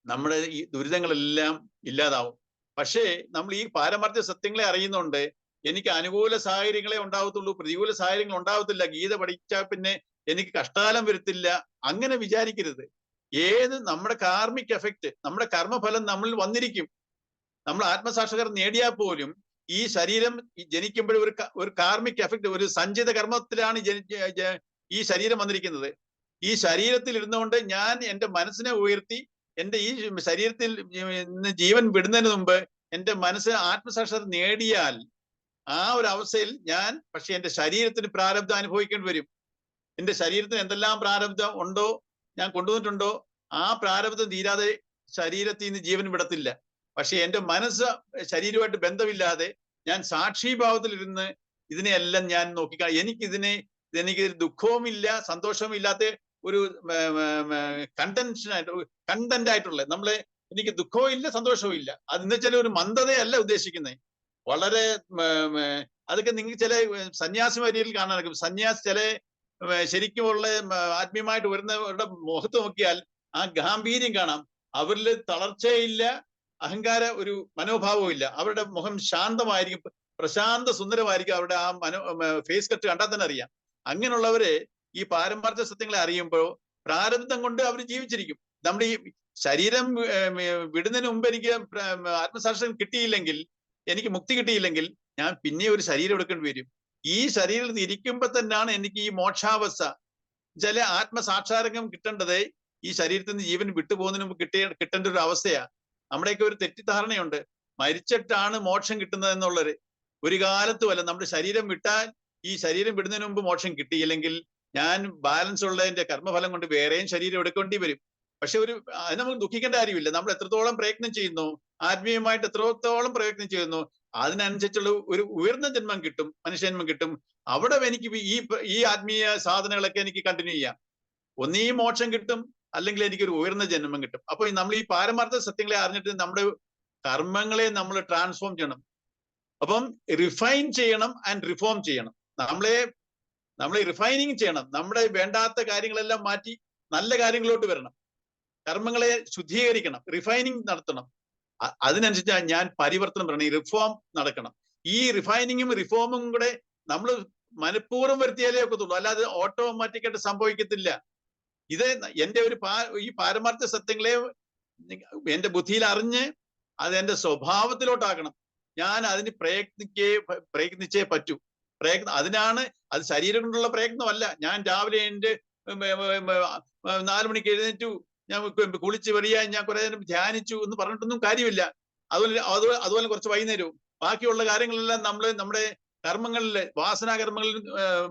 നമ്മുടെ ഈ ദുരിതങ്ങളെല്ലാം ഇല്ലാതാവും. പക്ഷേ നമ്മൾ ഈ പാരമാർത്ഥ്യ സത്യങ്ങളെ അറിയുന്നുണ്ട്. എനിക്ക് അനുകൂല സാഹചര്യങ്ങളെ ഉണ്ടാവത്തുള്ളൂ, പ്രതികൂല സാഹചര്യങ്ങൾ ഉണ്ടാവത്തില്ല, ഗീത പഠിച്ചാൽ പിന്നെ എനിക്ക് കഷ്ടകാലം വരത്തില്ല, അങ്ങനെ വിചാരിക്കരുത്. നമ്മുടെ കാർമിക് എഫക്റ്റ്, നമ്മുടെ കർമ്മഫലം നമ്മളിൽ വന്നിരിക്കും. നമ്മൾ ആത്മസാക്ഷാത്കാരം നേടിയാൽ പോലും ഈ ശരീരം ജനിക്കുമ്പോൾ ഒരു കാർമിക് എഫക്ട്, ഒരു സഞ്ചിത കർമ്മത്തിലാണ് ഈ ശരീരം വന്നിരിക്കുന്നത്. ഈ ശരീരത്തിൽ ഇരുന്നുകൊണ്ട് ഞാൻ എന്റെ മനസ്സിനെ ഉയർത്തി എന്റെ ഈ ശരീരത്തിൽ ജീവൻ വിടുന്നതിന് മുമ്പ് എന്റെ മനസ്സ് ആത്മസാക്ഷാത്കാരം നേടിയാൽ ആ ഒരു അവസ്ഥയിൽ ഞാൻ പക്ഷെ എന്റെ ശരീരത്തിന് പ്രാരബ്ധം അനുഭവിക്കേണ്ടി വരും. എന്റെ ശരീരത്തിന് എന്തെല്ലാം പ്രാരബ്ധം ഉണ്ടോ, ഞാൻ കൊണ്ടുവന്നിട്ടുണ്ടോ, ആ പ്രാരബ്ധം തീരാതെ ശരീരത്തിൽ നിന്ന് ജീവൻ വിടത്തില്ല. പക്ഷെ എന്റെ മനസ്സ് ശരീരമായിട്ട് ബന്ധമില്ലാതെ ഞാൻ സാക്ഷിഭാവത്തിലിരുന്ന് ഇതിനെയെല്ലാം ഞാൻ എനിക്ക് ദുഃഖവുമില്ല സന്തോഷവും ഇല്ലാത്ത ഒരു കണ്ടന്റ് ആയിട്ടുള്ള എനിക്ക് ദുഃഖവും ഇല്ല സന്തോഷവും ഇല്ല. അതെന്ന് വെച്ചാൽ ഒരു മന്ദതയല്ല ഉദ്ദേശിക്കുന്നത്. വളരെ അതൊക്കെ നിങ്ങൾക്ക് ചില സന്യാസിമാരിൽ കാണാൻ സന്യാസി ചില ശരിക്കുമുള്ള ആത്മീയമായിട്ട് വരുന്നവരുടെ മുഖത്ത് നോക്കിയാൽ ആ ഗാംഭീര്യം കാണാം. അവരിൽ തളർച്ചയില്ല, അഹങ്കാര ഒരു മനോഭാവവും ഇല്ല. അവരുടെ മുഖം ശാന്തമായിരിക്കും, പ്രശാന്ത സുന്ദരമായിരിക്കും. അവരുടെ ആ ഫേസ് കട്ട് കണ്ടാൽ തന്നെ അറിയാം. അങ്ങനെയുള്ളവരെ ഈ പാരമാർത്ഥ സത്യങ്ങളെ അറിയുമ്പോൾ പ്രാരബ്ധം കൊണ്ട് അവർ ജീവിച്ചിരിക്കും. നമ്മുടെ ഈ ശരീരം വിടുന്നതിന് മുമ്പ് എനിക്ക് ആത്മസാക്ഷ്യം കിട്ടിയില്ലെങ്കിൽ, എനിക്ക് മുക്തി കിട്ടിയില്ലെങ്കിൽ ഞാൻ പിന്നെ ഒരു ശരീരം എടുക്കേണ്ടി വരും. ഈ ശരീരത്തിൽ ഇരിക്കുമ്പോ തന്നെയാണ് എനിക്ക് ഈ മോക്ഷാവസ്ഥ ചില ആത്മസാക്ഷാത്കാരം കിട്ടേണ്ടത് ഈ ശരീരത്തിൽ നിന്ന് ജീവൻ വിട്ടുപോകുന്നതിന് മുമ്പ് കിട്ടേണ്ട ഒരു അവസ്ഥയാ. നമ്മുടെയൊക്കെ ഒരു തെറ്റിദ്ധാരണയുണ്ട്, മരിച്ചിട്ടാണ് മോക്ഷം കിട്ടുന്നത് എന്നുള്ളത്. ഒരു കാലത്തും അല്ല. നമ്മുടെ ശരീരം വിട്ടാൽ, ഈ ശരീരം വിടുന്നതിന് മുമ്പ് മോക്ഷം കിട്ടിയില്ലെങ്കിൽ ഞാൻ ബാലൻസ് ഉള്ളതിന്റെ കർമ്മഫലം കൊണ്ട് വേറെയും ശരീരം എടുക്കേണ്ടി വരും. പക്ഷെ അത് നമുക്ക് ദുഃഖിക്കേണ്ട കാര്യമില്ല. നമ്മൾ എത്രത്തോളം പ്രയത്നം ചെയ്യുന്നു, ആത്മീയമായിട്ട് എത്രത്തോളം പ്രയത്നം ചെയ്യുന്നു, അതിനനുസരിച്ചുള്ള ഒരു ഉയർന്ന ജന്മം കിട്ടും, മനുഷ്യജന്മം കിട്ടും. അവിടെ എനിക്ക് ഈ ആത്മീയ സാധനങ്ങളൊക്കെ എനിക്ക് കണ്ടിന്യൂ ചെയ്യാം. ഒന്നീ മോക്ഷം കിട്ടും, അല്ലെങ്കിൽ എനിക്കൊരു ഉയർന്ന ജന്മം കിട്ടും. അപ്പൊ നമ്മൾ ഈ പാരമാർത്ഥ സത്യങ്ങളെ അറിഞ്ഞിട്ട് നമ്മുടെ കർമ്മങ്ങളെ നമ്മൾ ട്രാൻസ്ഫോം ചെയ്യണം. അപ്പം റിഫൈൻ ചെയ്യണം ആൻഡ് റിഫോം ചെയ്യണം. നമ്മളെ റിഫൈനിങ് ചെയ്യണം. നമ്മുടെ വേണ്ടാത്ത കാര്യങ്ങളെല്ലാം മാറ്റി നല്ല കാര്യങ്ങളിലോട്ട് വരണം. കർമ്മങ്ങളെ ശുദ്ധീകരിക്കണം, റിഫൈനിങ് നടത്തണം. അതിനനുസരിച്ച് ഞാൻ പരിവർത്തനം പറയണം, ഈ റിഫോം നടക്കണം. ഈ റിഫൈനിങ്ങും റിഫോമും കൂടെ നമ്മൾ മനഃപൂർവ്വം വരുത്തിയാലേ ഒക്കത്തുള്ളൂ, അല്ലാതെ ഓട്ടോമാറ്റിക്കായിട്ട് സംഭവിക്കത്തില്ല. ഇത് എന്റെ ഈ പാരമാർത്ഥ സത്യങ്ങളെ എന്റെ ബുദ്ധിയിൽ അറിഞ്ഞ് അത് എന്റെ സ്വഭാവത്തിലോട്ടാക്കണം. ഞാൻ അതിന് പ്രയത്നിച്ചേ പറ്റൂ. അതിനാണ്, അത് ശരീരം കൊണ്ടുള്ള പ്രയത്നമല്ല. ഞാൻ രാവിലെ എന്റെ 4 മണിക്ക് എഴുന്നേറ്റു, ഞാൻ കുളിച്ച് വരികയായി, ഞാൻ കുറെ നേരം ധ്യാനിച്ചു എന്ന് പറഞ്ഞിട്ടൊന്നും കാര്യമില്ല. അതുപോലെ കുറച്ച് വൈകുന്നേരവും ബാക്കിയുള്ള കാര്യങ്ങളെല്ലാം നമ്മുടെ കർമ്മങ്ങളിൽ, വാസനാകർമ്മങ്ങളിൽ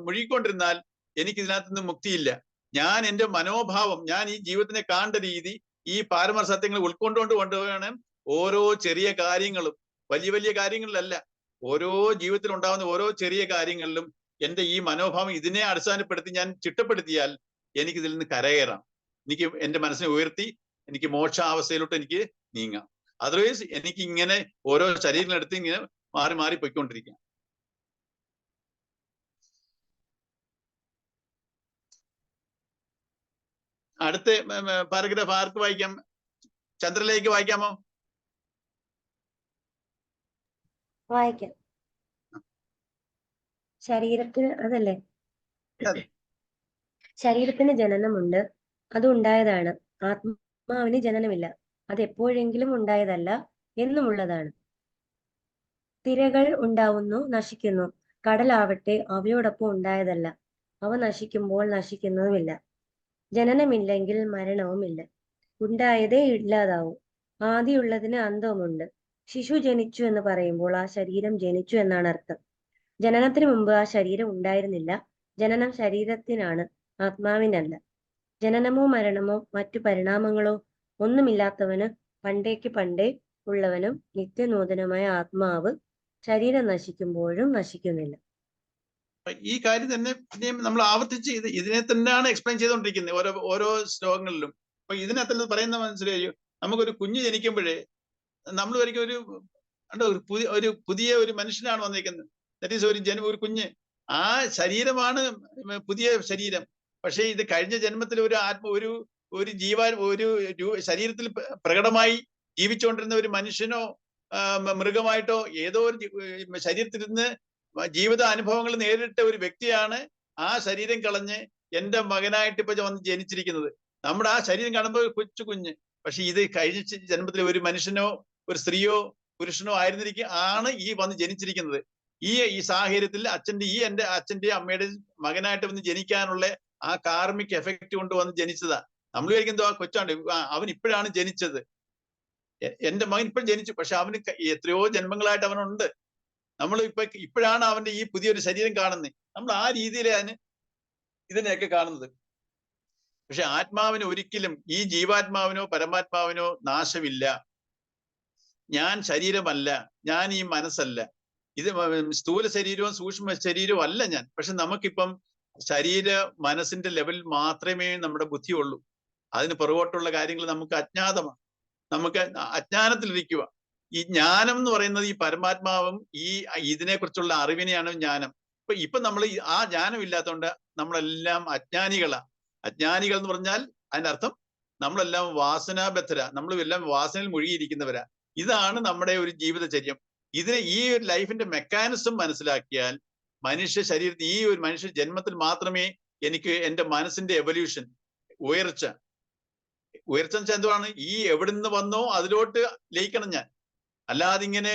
മുഴുകിക്കൊണ്ടിരുന്നാൽ എനിക്ക് ഇതിനകത്ത് നിന്ന് മുക്തിയില്ല. ഞാൻ എന്റെ മനോഭാവം, ഞാൻ ഈ ജീവിതത്തിനെ കാണേണ്ട രീതി, ഈ പാരമാർത്ഥ സത്യങ്ങൾ ഉൾക്കൊണ്ടുകൊണ്ടുവേണം ഓരോ ചെറിയ കാര്യങ്ങളും, വലിയ വലിയ കാര്യങ്ങളിലല്ല, ഓരോ ജീവിതത്തിൽ ഉണ്ടാകുന്ന ഓരോ ചെറിയ കാര്യങ്ങളിലും എന്റെ ഈ മനോഭാവം ഇതിനെ അടിസ്ഥാനപ്പെടുത്തി ഞാൻ ചിട്ടപ്പെടുത്തിയാൽ എനിക്ക് ഇതിൽ നിന്ന് കരകയറാം. എനിക്ക് എന്റെ മനസ്സിനെ ഉയർത്തി എനിക്ക് മോക്ഷാവസ്ഥയിലോട്ട് എനിക്ക് നീങ്ങാം. അതർവൈസ് എനിക്ക് ഇങ്ങനെ ഓരോ ശരീരങ്ങളെടുത്ത് ഇങ്ങനെ മാറി മാറി പോയിക്കൊണ്ടിരിക്കാം. അടുത്ത പാരഗ്രാഫ് ആർക്ക് വായിക്കാം? ചന്ദ്രലേക്ക് വായിക്കാമോ? വായിക്കാം. ശരീരത്തിന് അതല്ലേ, ശരീരത്തിന് ജനനമുണ്ട്, അത് ഉണ്ടായതാണ്. ആത്മാവിന് ജനനമില്ല, അത് എപ്പോഴെങ്കിലും ഉണ്ടായതല്ല, എന്നുമുള്ളതാണ്. തിരകൾ ഉണ്ടാവുന്നു, നശിക്കുന്നു. കടലാവട്ടെ അവയോടൊപ്പം ഉണ്ടായതല്ല, അവ നശിക്കുമ്പോൾ നശിക്കുന്നതുമില്ല. ജനനമില്ലെങ്കിൽ മരണവുമില്ല, ഉണ്ടായതേ ഇല്ലാതാവും. ആദിയുള്ളതിന് അന്തവുമുണ്ട്. ശിശു ജനിച്ചു എന്ന് പറയുമ്പോൾ ആ ശരീരം ജനിച്ചു എന്നാണ് അർത്ഥം. ജനനത്തിന് മുമ്പ് ആ ശരീരം ഉണ്ടായിരുന്നില്ല. ജനനം ശരീരത്തിനാണ്, ആത്മാവിനല്ല. ജനനമോ മരണമോ മറ്റു പരിണാമങ്ങളോ ഒന്നുമില്ലാത്തവന് പണ്ടേക്ക് പണ്ടേ ഉള്ളവനും നിത്യനൂതനമായ ആത്മാവ് ശരീരം നശിക്കുമ്പോഴും നശിക്കുന്നില്ല. ഈ കാര്യം തന്നെ പിന്നെയും നമ്മൾ ആവർത്തിച്ച് ഇതിനെ തന്നെയാണ് എക്സ്പ്ലെയിൻ ചെയ്തുകൊണ്ടിരിക്കുന്നത് ഓരോ ശ്ലോകങ്ങളിലും. അപ്പൊ ഇതിനകത്ത് പറയുന്ന മനസ്സിലായോ, നമുക്കൊരു കുഞ്ഞ് ജനിക്കുമ്പോഴേ നമ്മൾ വരയ്ക്കും ഒരു പുതിയ ഒരു മനുഷ്യനാണ് വന്നിരിക്കുന്നത്. ദാറ്റ് ഈസ് ഒരു കുഞ്ഞ്. ആ ശരീരമാണ് പുതിയ ശരീരം. പക്ഷെ ഇത് കഴിഞ്ഞ ജന്മത്തിൽ ഒരു ശരീരത്തിൽ പ്രകടമായി ജീവിച്ചുകൊണ്ടിരുന്ന ഒരു മനുഷ്യനോ മൃഗമായിട്ടോ ഏതോ ഒരു ശരീരത്തിൽ നിന്ന് ജീവിത അനുഭവങ്ങൾ നേരിട്ട ഒരു വ്യക്തിയാണ് ആ ശരീരം കളഞ്ഞ് എന്റെ മകനായിട്ട് ഇപ്പൊ വന്ന് ജനിച്ചിരിക്കുന്നത്. നമ്മുടെ ആ ശരീരം കാണുമ്പോൾ കുഞ്ഞ്. പക്ഷെ ഇത് കഴിഞ്ഞ ജന്മത്തിൽ ഒരു മനുഷ്യനോ ഒരു സ്ത്രീയോ പുരുഷനോ ആണ് ഈ വന്ന് ജനിച്ചിരിക്കുന്നത്. ഈ സാഹചര്യത്തിൽ എന്റെ അച്ഛന്റെ അമ്മയുടെ മകനായിട്ട് വന്ന് ജനിക്കാനുള്ള ആ കാർമിക് എഫക്റ്റ് കൊണ്ട് വന്ന് ജനിച്ചതാ. നമ്മൾ വിചാരിക്കുന്നത് ആ കൊച്ചാണ്ട് അവൻ ഇപ്പോഴാണ് ജനിച്ചത്, എന്റെ മകൻ ഇപ്പോൾ ജനിച്ചു, പക്ഷെ അവന് എത്രയോ ജന്മങ്ങളായിട്ട് അവനുണ്ട്. നമ്മൾ ഇപ്പോഴാണ് അവന്റെ ഈ പുതിയൊരു ശരീരം കാണുന്നത്. നമ്മൾ ആ രീതിയിലാണ് ഇതിനെയൊക്കെ കാണുന്നത്. പക്ഷെ ആത്മാവിന് ഒരിക്കലും, ഈ ജീവാത്മാവിനോ പരമാത്മാവിനോ നാശമില്ല. ഞാൻ ശരീരമല്ല, ഞാൻ ഈ മനസ്സല്ല, ഇത് സ്ഥൂല ശരീരവും സൂക്ഷ്മ ശരീരവും അല്ല ഞാൻ. പക്ഷെ നമുക്കിപ്പം മനസ്സിന്റെ ലെവലിൽ മാത്രമേ നമ്മുടെ ബുദ്ധിയുള്ളൂ. അതിന് പുറകോട്ടുള്ള കാര്യങ്ങൾ നമുക്ക് അജ്ഞാതമാണ്, നമുക്ക് അജ്ഞാനത്തിലിരിക്കുക. ഈ ജ്ഞാനം എന്ന് പറയുന്നത് ഈ പരമാത്മാവും ഈ ഇതിനെക്കുറിച്ചുള്ള അറിവിനെയാണ് ജ്ഞാനം. ഇപ്പൊ നമ്മൾ ആ ജ്ഞാനം ഇല്ലാത്തതുകൊണ്ട് നമ്മളെല്ലാം അജ്ഞാനികളാ. അജ്ഞാനികൾ എന്ന് പറഞ്ഞാൽ അതിന്റെ അർത്ഥം നമ്മളെല്ലാം വാസനാബദ്ധരാ, നമ്മളെല്ലാം വാസനയിൽ മുഴുകിയിരിക്കുന്നവരാ. ഇതാണ് നമ്മുടെ ഒരു ജീവിതചര്യം. ഈ ഒരു ലൈഫിന്റെ മെക്കാനിസം മനസ്സിലാക്കിയാൽ മനുഷ്യ ശരീരത്തിൽ, ഈ ഒരു മനുഷ്യ ജന്മത്തിൽ മാത്രമേ എനിക്ക് എന്റെ മനസ്സിന്റെ എവല്യൂഷൻ, ഉയർച്ച എന്തുവാണ്? ഈ എവിടുന്ന് വന്നോ അതിലോട്ട് ലയിക്കണം ഞാൻ. അല്ലാതെ ഇങ്ങനെ,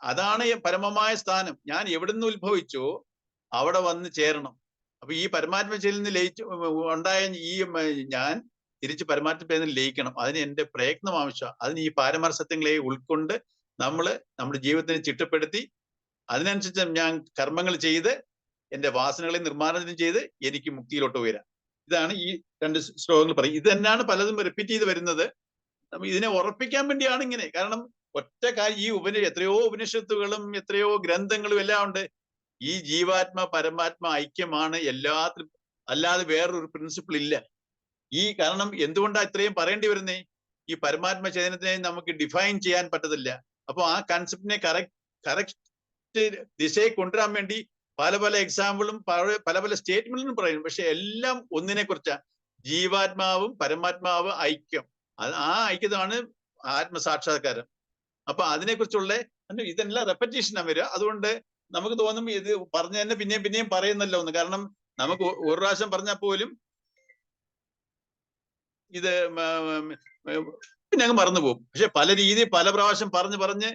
അതാണ് പരമമായ സ്ഥാനം. ഞാൻ എവിടുന്ന് ഉത്ഭവിച്ചോ അവിടെ വന്ന് ചേരണം. അപ്പൊ ഈ പരമാത്മയിൽ നിന്ന് ഉണ്ടായ ഞാൻ തിരിച്ച് പരമാത്മയിൽ ലയിക്കണം. അതിന് എന്റെ പ്രയത്നം ആവശ്യമാണ്. അതിന് ഈ പാരമാർത്ഥ സത്യങ്ങളെ ഉൾക്കൊണ്ട് നമ്മുടെ ജീവിതത്തിനെ ചിട്ടപ്പെടുത്തി അതിനനുസരിച്ച് ഞാൻ കർമ്മങ്ങൾ ചെയ്ത് എന്റെ വാസനകളെ നിർമ്മാർജ്ജനം ചെയ്ത് എനിക്ക് മുക്തിയിലോട്ട് ഉയരാം. ഇതാണ് ഈ 2 ശ്ലോകങ്ങൾ പറയും. ഇത് തന്നെയാണ് പലതും റിപ്പീറ്റ് ചെയ്ത് വരുന്നത്. ഇതിനെ ഉറപ്പിക്കാൻ വേണ്ടിയാണ് ഇങ്ങനെ. കാരണം ഒറ്റ കാര്യം, ഈ എത്രയോ ഉപനിഷത്തുകളും എത്രയോ ഗ്രന്ഥങ്ങളും എല്ലാം ഉണ്ട്. ഈ ജീവാത്മ പരമാത്മ ഐക്യമാണ് എല്ലാത്തിലും, അല്ലാതെ വേറൊരു പ്രിൻസിപ്പിൾ ഇല്ല. കാരണം എന്തുകൊണ്ടാണ് ഇത്രയും പറയേണ്ടി വരുന്നേ? ഈ പരമാത്മ ചൈതന്യത്തിനെ നമുക്ക് ഡിഫൈൻ ചെയ്യാൻ പറ്റത്തില്ല. അപ്പൊ ആ കൺസെപ്റ്റിനെ കറക്റ്റ് ദിശയെ കൊണ്ടുവരാൻ വേണ്ടി പല എക്സാമ്പിളും പല സ്റ്റേറ്റ്മെന്റും പറയുന്നു. പക്ഷെ എല്ലാം ഒന്നിനെ കുറിച്ചാ, ജീവാത്മാവും പരമാത്മാവ് ഐക്യം. ആ ഐക്യതാണ് ആത്മസാക്ഷാത്കാരം. അപ്പൊ അതിനെക്കുറിച്ചുള്ള ഇതെല്ലാം റെപ്പറ്റീഷനാണ് വരിക. അതുകൊണ്ട് നമുക്ക് തോന്നും ഇത് പറഞ്ഞു തന്നെ പിന്നെയും പറയുന്നല്ലോ എന്ന്. കാരണം നമുക്ക് ഒരു പ്രാവശ്യം പറഞ്ഞാൽ പോലും ഇത് പിന്നെ അങ്ങ് മറന്നുപോകും. പക്ഷെ പല പ്രാവശ്യം പറഞ്ഞ്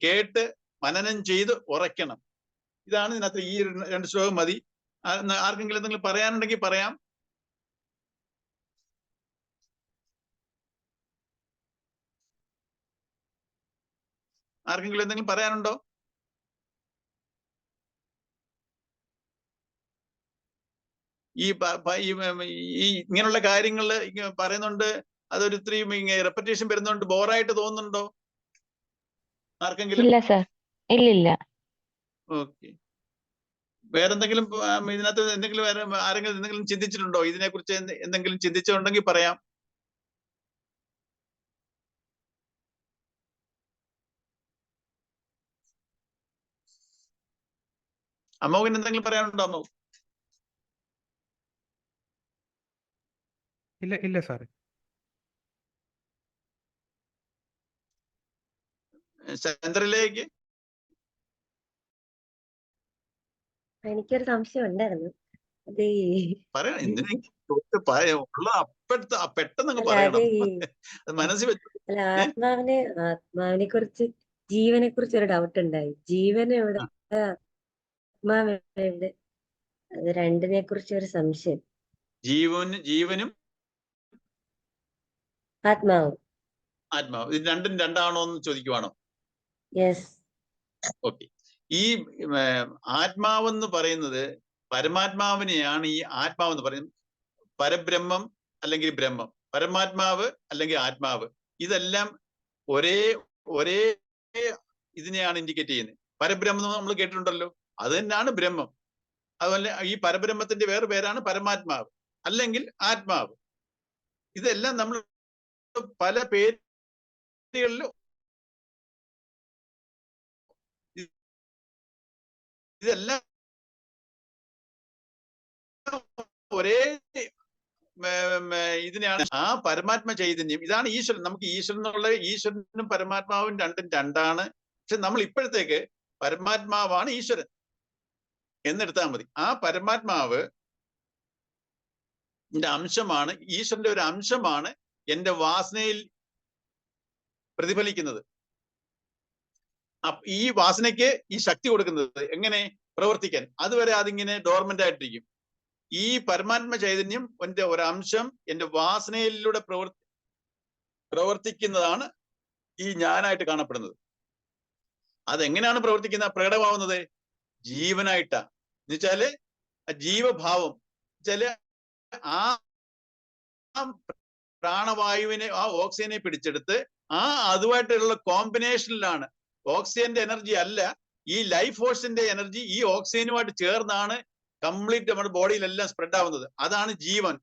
കേട്ട് മനനം ചെയ്ത് ഉറയ്ക്കണം. ഇതാണ് ഇതിനകത്ത്. ഈ 2 ശ്ലോകം മതി. ആർക്കെങ്കിലും എന്തെങ്കിലും പറയാനുണ്ടെങ്കിൽ പറയാം. ആർക്കെങ്കിലും എന്തെങ്കിലും പറയാനുണ്ടോ? ഈ ഇങ്ങനെയുള്ള കാര്യങ്ങൾ പറയുന്നുണ്ട്, അതൊരു ഇത്രയും റെപ്പറ്റേഷൻ വരുന്നുണ്ട്, ബോറായിട്ട് തോന്നുന്നുണ്ടോ ആർക്കെങ്കിലും? ഇല്ല സർ, ഇല്ല. ഓക്കെ. വേറെന്തെങ്കിലും ഇതിനകത്ത് ആരെങ്കിലും എന്തെങ്കിലും ചിന്തിച്ചിട്ടുണ്ടോ? ഇതിനെക്കുറിച്ച് എന്തെങ്കിലും ചിന്തിച്ചിട്ടുണ്ടെങ്കിൽ പറയാം. അമ്മോകിന് എന്തെങ്കിലും പറയാനുണ്ടോ? അമ്മോ? ഇല്ല സാറേ. ചന്ദ്രനിലേക്ക് എനിക്കൊരു സംശയം ഉണ്ടായിരുന്നു. അത് പറയണം, പെട്ടെന്ന് പറയണം. മനസ്സിൽ വെച്ചു. അല്ല, ആത്മാവിനെ കുറിച്ച്, ജീവനെ കുറിച്ച് ഒരു ഡൗട്ട് ഉണ്ടായി. ജീവൻ എവിടെ, ആത്മാവ് എവിടെ? അത് രണ്ടിനെ കുറിച്ച് ഒരു സംശയം. ജീവനും ആത്മാവും ഇത് രണ്ടാണോ എന്ന് ചോദിക്കുവാണോ? യെസ്. ഓക്കെ. ഈ ആത്മാവെന്ന് പറയുന്നത് പരമാത്മാവിനെയാണ്. ഈ ആത്മാവെന്ന് പറയുന്നത് പരബ്രഹ്മം അല്ലെങ്കിൽ ബ്രഹ്മം, പരമാത്മാവ് അല്ലെങ്കിൽ ആത്മാവ്, ഇതെല്ലാം ഒരേ ഇതിനെയാണ് ഇൻഡിക്കേറ്റ് ചെയ്യുന്നത്. പരബ്രഹ്മം നമ്മൾ കേട്ടിട്ടുണ്ടല്ലോ, അത് തന്നെയാണ് ബ്രഹ്മം. അതുപോലെ ഈ പരബ്രഹ്മത്തിന്റെ വേറെ പേരാണ് പരമാത്മാവ് അല്ലെങ്കിൽ ആത്മാവ്. ഇതെല്ലാം നമ്മൾ പല പേരുകളിലും ഇതെല്ലാം ഒരേ ഇതിനെയാണ്. ആ പരമാത്മ ചൈതന്യം, ഇതാണ് ഈശ്വരൻ. നമുക്ക് ഈശ്വരനും പരമാത്മാവും രണ്ടാണ്. പക്ഷെ നമ്മൾ ഇപ്പോഴത്തേക്ക് പരമാത്മാവാണ് ഈശ്വരൻ എന്നെടുത്താൽ മതി. ആ പരമാത്മാവ് അംശമാണ്, ഈശ്വരന്റെ ഒരു അംശമാണ് എന്റെ വാസനയിൽ പ്രതിഫലിക്കുന്നത്. ഈ വാസനയ്ക്ക് ഈ ശക്തി കൊടുക്കുന്നത് എങ്ങനെ പ്രവർത്തിക്കാൻ, അതുവരെ അതിങ്ങനെ ഡോർമെന്റ് ആയിട്ടിരിക്കും. ഈ പരമാത്മ ചൈതന്യം എന്റെ ഒരംശം എന്റെ വാസനയിലൂടെ പ്രവർത്തിക്കുന്നതാണ് ഈ ഞാനായിട്ട് കാണപ്പെടുന്നത്. അതെങ്ങനെയാണ് പ്രകടമാവുന്നത്? ജീവനായിട്ടാ. എന്നുവെച്ചാല് ജീവഭാവം വെച്ചാല് ആ പ്രാണവായുവിനെ, ആ ഓക്സിജനെ പിടിച്ചെടുത്ത് അതുമായിട്ടുള്ള കോമ്പിനേഷനിലാണ്. ഓക്സിജന്റെ എനർജി അല്ല, ഈ ലൈഫ് ഫോഴ്സിന്റെ എനർജി ഈ ഓക്സിജനുമായിട്ട് ചേർന്നാണ് കംപ്ലീറ്റ് നമ്മുടെ ബോഡിയിലെല്ലാം സ്പ്രെഡ് ആവുന്നത്. അതാണ് ജീവൻ.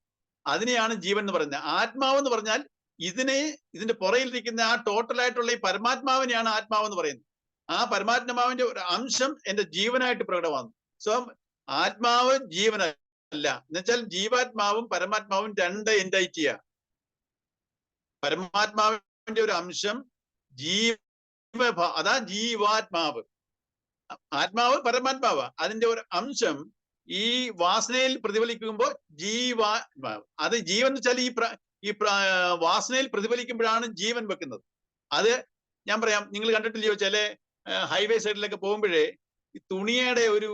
അതിനെയാണ് ജീവൻ എന്ന് പറയുന്നത്. ആത്മാവ് എന്ന് പറഞ്ഞാൽ ഇതിന്റെ പുറയിലിരിക്കുന്ന ആ ടോട്ടലായിട്ടുള്ള ഈ പരമാത്മാവിനെയാണ് ആത്മാവെന്ന് പറയുന്നത്. ആ പരമാത്മാവിന്റെ ഒരു അംശം എന്റെ ജീവനായിട്ട് പ്രകടമാകുന്നു. സോ ആത്മാവ് ജീവനല്ല. എന്നുവെച്ചാൽ ജീവാത്മാവും പരമാത്മാവും രണ്ട് എൻറ്റൈറ്റിയാ. പരമാത്മാവിന്റെ ഒരു അംശം അതാ ജീവാത്മാവ്. ആത്മാവ് പരമാത്മാവ്, അതിന്റെ ഒരു അംശം ഈ വാസനയിൽ പ്രതിഫലിക്കുമ്പോൾ ജീവാത്മാവ്. അത് ജീവൻ എന്ന് വെച്ചാൽ ഈ വാസനയിൽ പ്രതിഫലിക്കുമ്പോഴാണ് ജീവൻ വെക്കുന്നത്. അത് ഞാൻ പറയാം, നിങ്ങൾ കണ്ടിട്ടില്ലയോ ചില ഹൈവേ സൈഡിലൊക്കെ പോകുമ്പോഴേ ഈ തുണിയുടെ ഒരു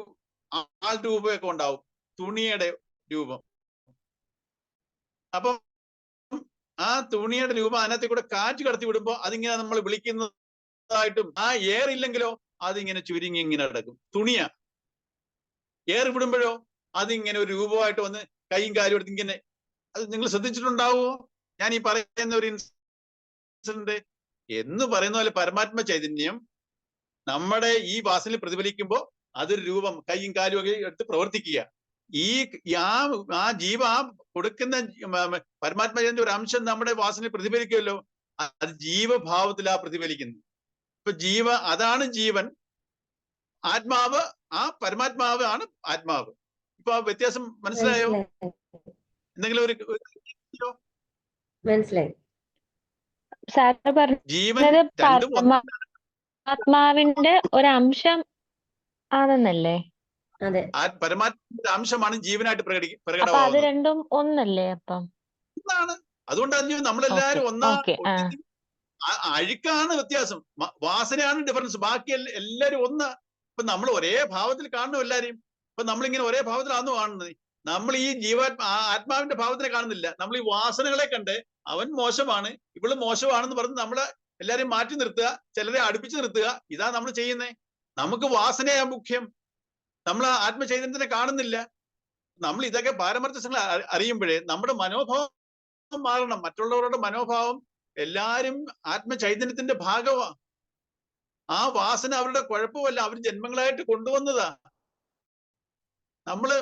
ആൾ രൂപമൊക്കെ ഉണ്ടാവും, തുണിയുടെ രൂപം. അപ്പം ആ തുണിയുടെ രൂപം അതിനകത്ത് കൂടെ കാറ്റ് കടത്തി വിടുമ്പോ അതിങ്ങനെ നമ്മൾ വിളിക്കുന്നതായിട്ടും, ആ എയർ ഇല്ലെങ്കിലോ അതിങ്ങനെ ചുരുങ്ങി ഇങ്ങനെ കിടക്കും. തുണിയാ. എയർ വിടുമ്പോഴോ അതിങ്ങനെ ഒരു രൂപമായിട്ട് വന്ന് കൈയും കാലും എടുത്ത് ഇങ്ങനെ. അത് നിങ്ങൾ ശ്രദ്ധിച്ചിട്ടുണ്ടാവുമോ? ഞാൻ ഈ പറയുന്ന ഒരു ഇൻസിഡന്റ് എന്ന് പറയുന്ന പോലെ പരമാത്മ ചൈതന്യം നമ്മുടെ ഈ വാസനയിൽ പ്രതിഫലിക്കുമ്പോൾ അതൊരു രൂപം കൈയും കാലും ഒക്കെ എടുത്ത് പ്രവർത്തിക്കുക. ആ ജീവ കൊടുക്കുന്ന പരമാത്മന്റെ ഒരു അംശം നമ്മുടെ വാസനയിൽ പ്രതിഫലിക്കുമല്ലോ, അത് ജീവഭാവത്തിലാ പ്രതിഫലിക്കുന്നത്. ഇപ്പൊ അതാണ് ജീവൻ. ആത്മാവ്, ആ പരമാത്മാവ് ആണ് ആത്മാവ്. ഇപ്പൊ ആ വ്യത്യാസം മനസ്സിലായോ? എന്തെങ്കിലും ഒരു മനസ്സിലായി. ജീവൻ ആത്മാവിന്റെ ഒരംശം ആണെന്നല്ലേ? അതെ, പരമാത്മാവിന്റെ അംശമാണ് ജീവനായിട്ട് അപ്പൊ അത് പ്രകടമാവുന്നത്. രണ്ടും ഒന്നല്ലേ? അപ്പം ഒന്നാണ്. അതുകൊണ്ടാണ് നമ്മളെല്ലാരും അഴുക്കാണ് വ്യത്യാസം, വാസനയാണ് ഡിഫറൻസ്. ബാക്കി എല്ലാരും ഒന്ന്. ഇപ്പൊ നമ്മൾ ഒരേ ഭാവത്തിൽ കാണണം എല്ലാരെയും. ഇപ്പൊ നമ്മളിങ്ങനെ ഒരേ ഭാവത്തിലാണെന്ന് കാണുന്നത്. നമ്മൾ ഈ ആത്മാവിന്റെ ഭാവത്തിനെ കാണുന്നില്ല. നമ്മൾ ഈ വാസനകളെ കണ്ട് അവൻ മോശമാണ്, ഇവള് മോശമാണെന്ന് പറഞ്ഞ് നമ്മളെ എല്ലാരെയും മാറ്റി നിർത്തുക, ചിലരെ അടുപ്പിച്ച് നിർത്തുക. ഇതാ നമ്മൾ ചെയ്യുന്നേ. നമുക്ക് വാസനയാ മുഖ്യം, നമ്മൾ ആത്മചൈതന്യത്തിനെ കാണുന്നില്ല. നമ്മൾ ഇതൊക്കെ പാരമർത്ഥ്യങ്ങൾ അറിയുമ്പോഴേ നമ്മുടെ മനോഭാവം മാറണം. മറ്റുള്ളവരുടെ മനോഭാവം എല്ലാരും ആത്മചൈതന്യത്തിന്റെ ഭാഗമാ. ആ വാസന അവരുടെ കുഴപ്പമല്ല, അവർ ജന്മങ്ങളായിട്ട് കൊണ്ടുവന്നതാ. നമ്മള്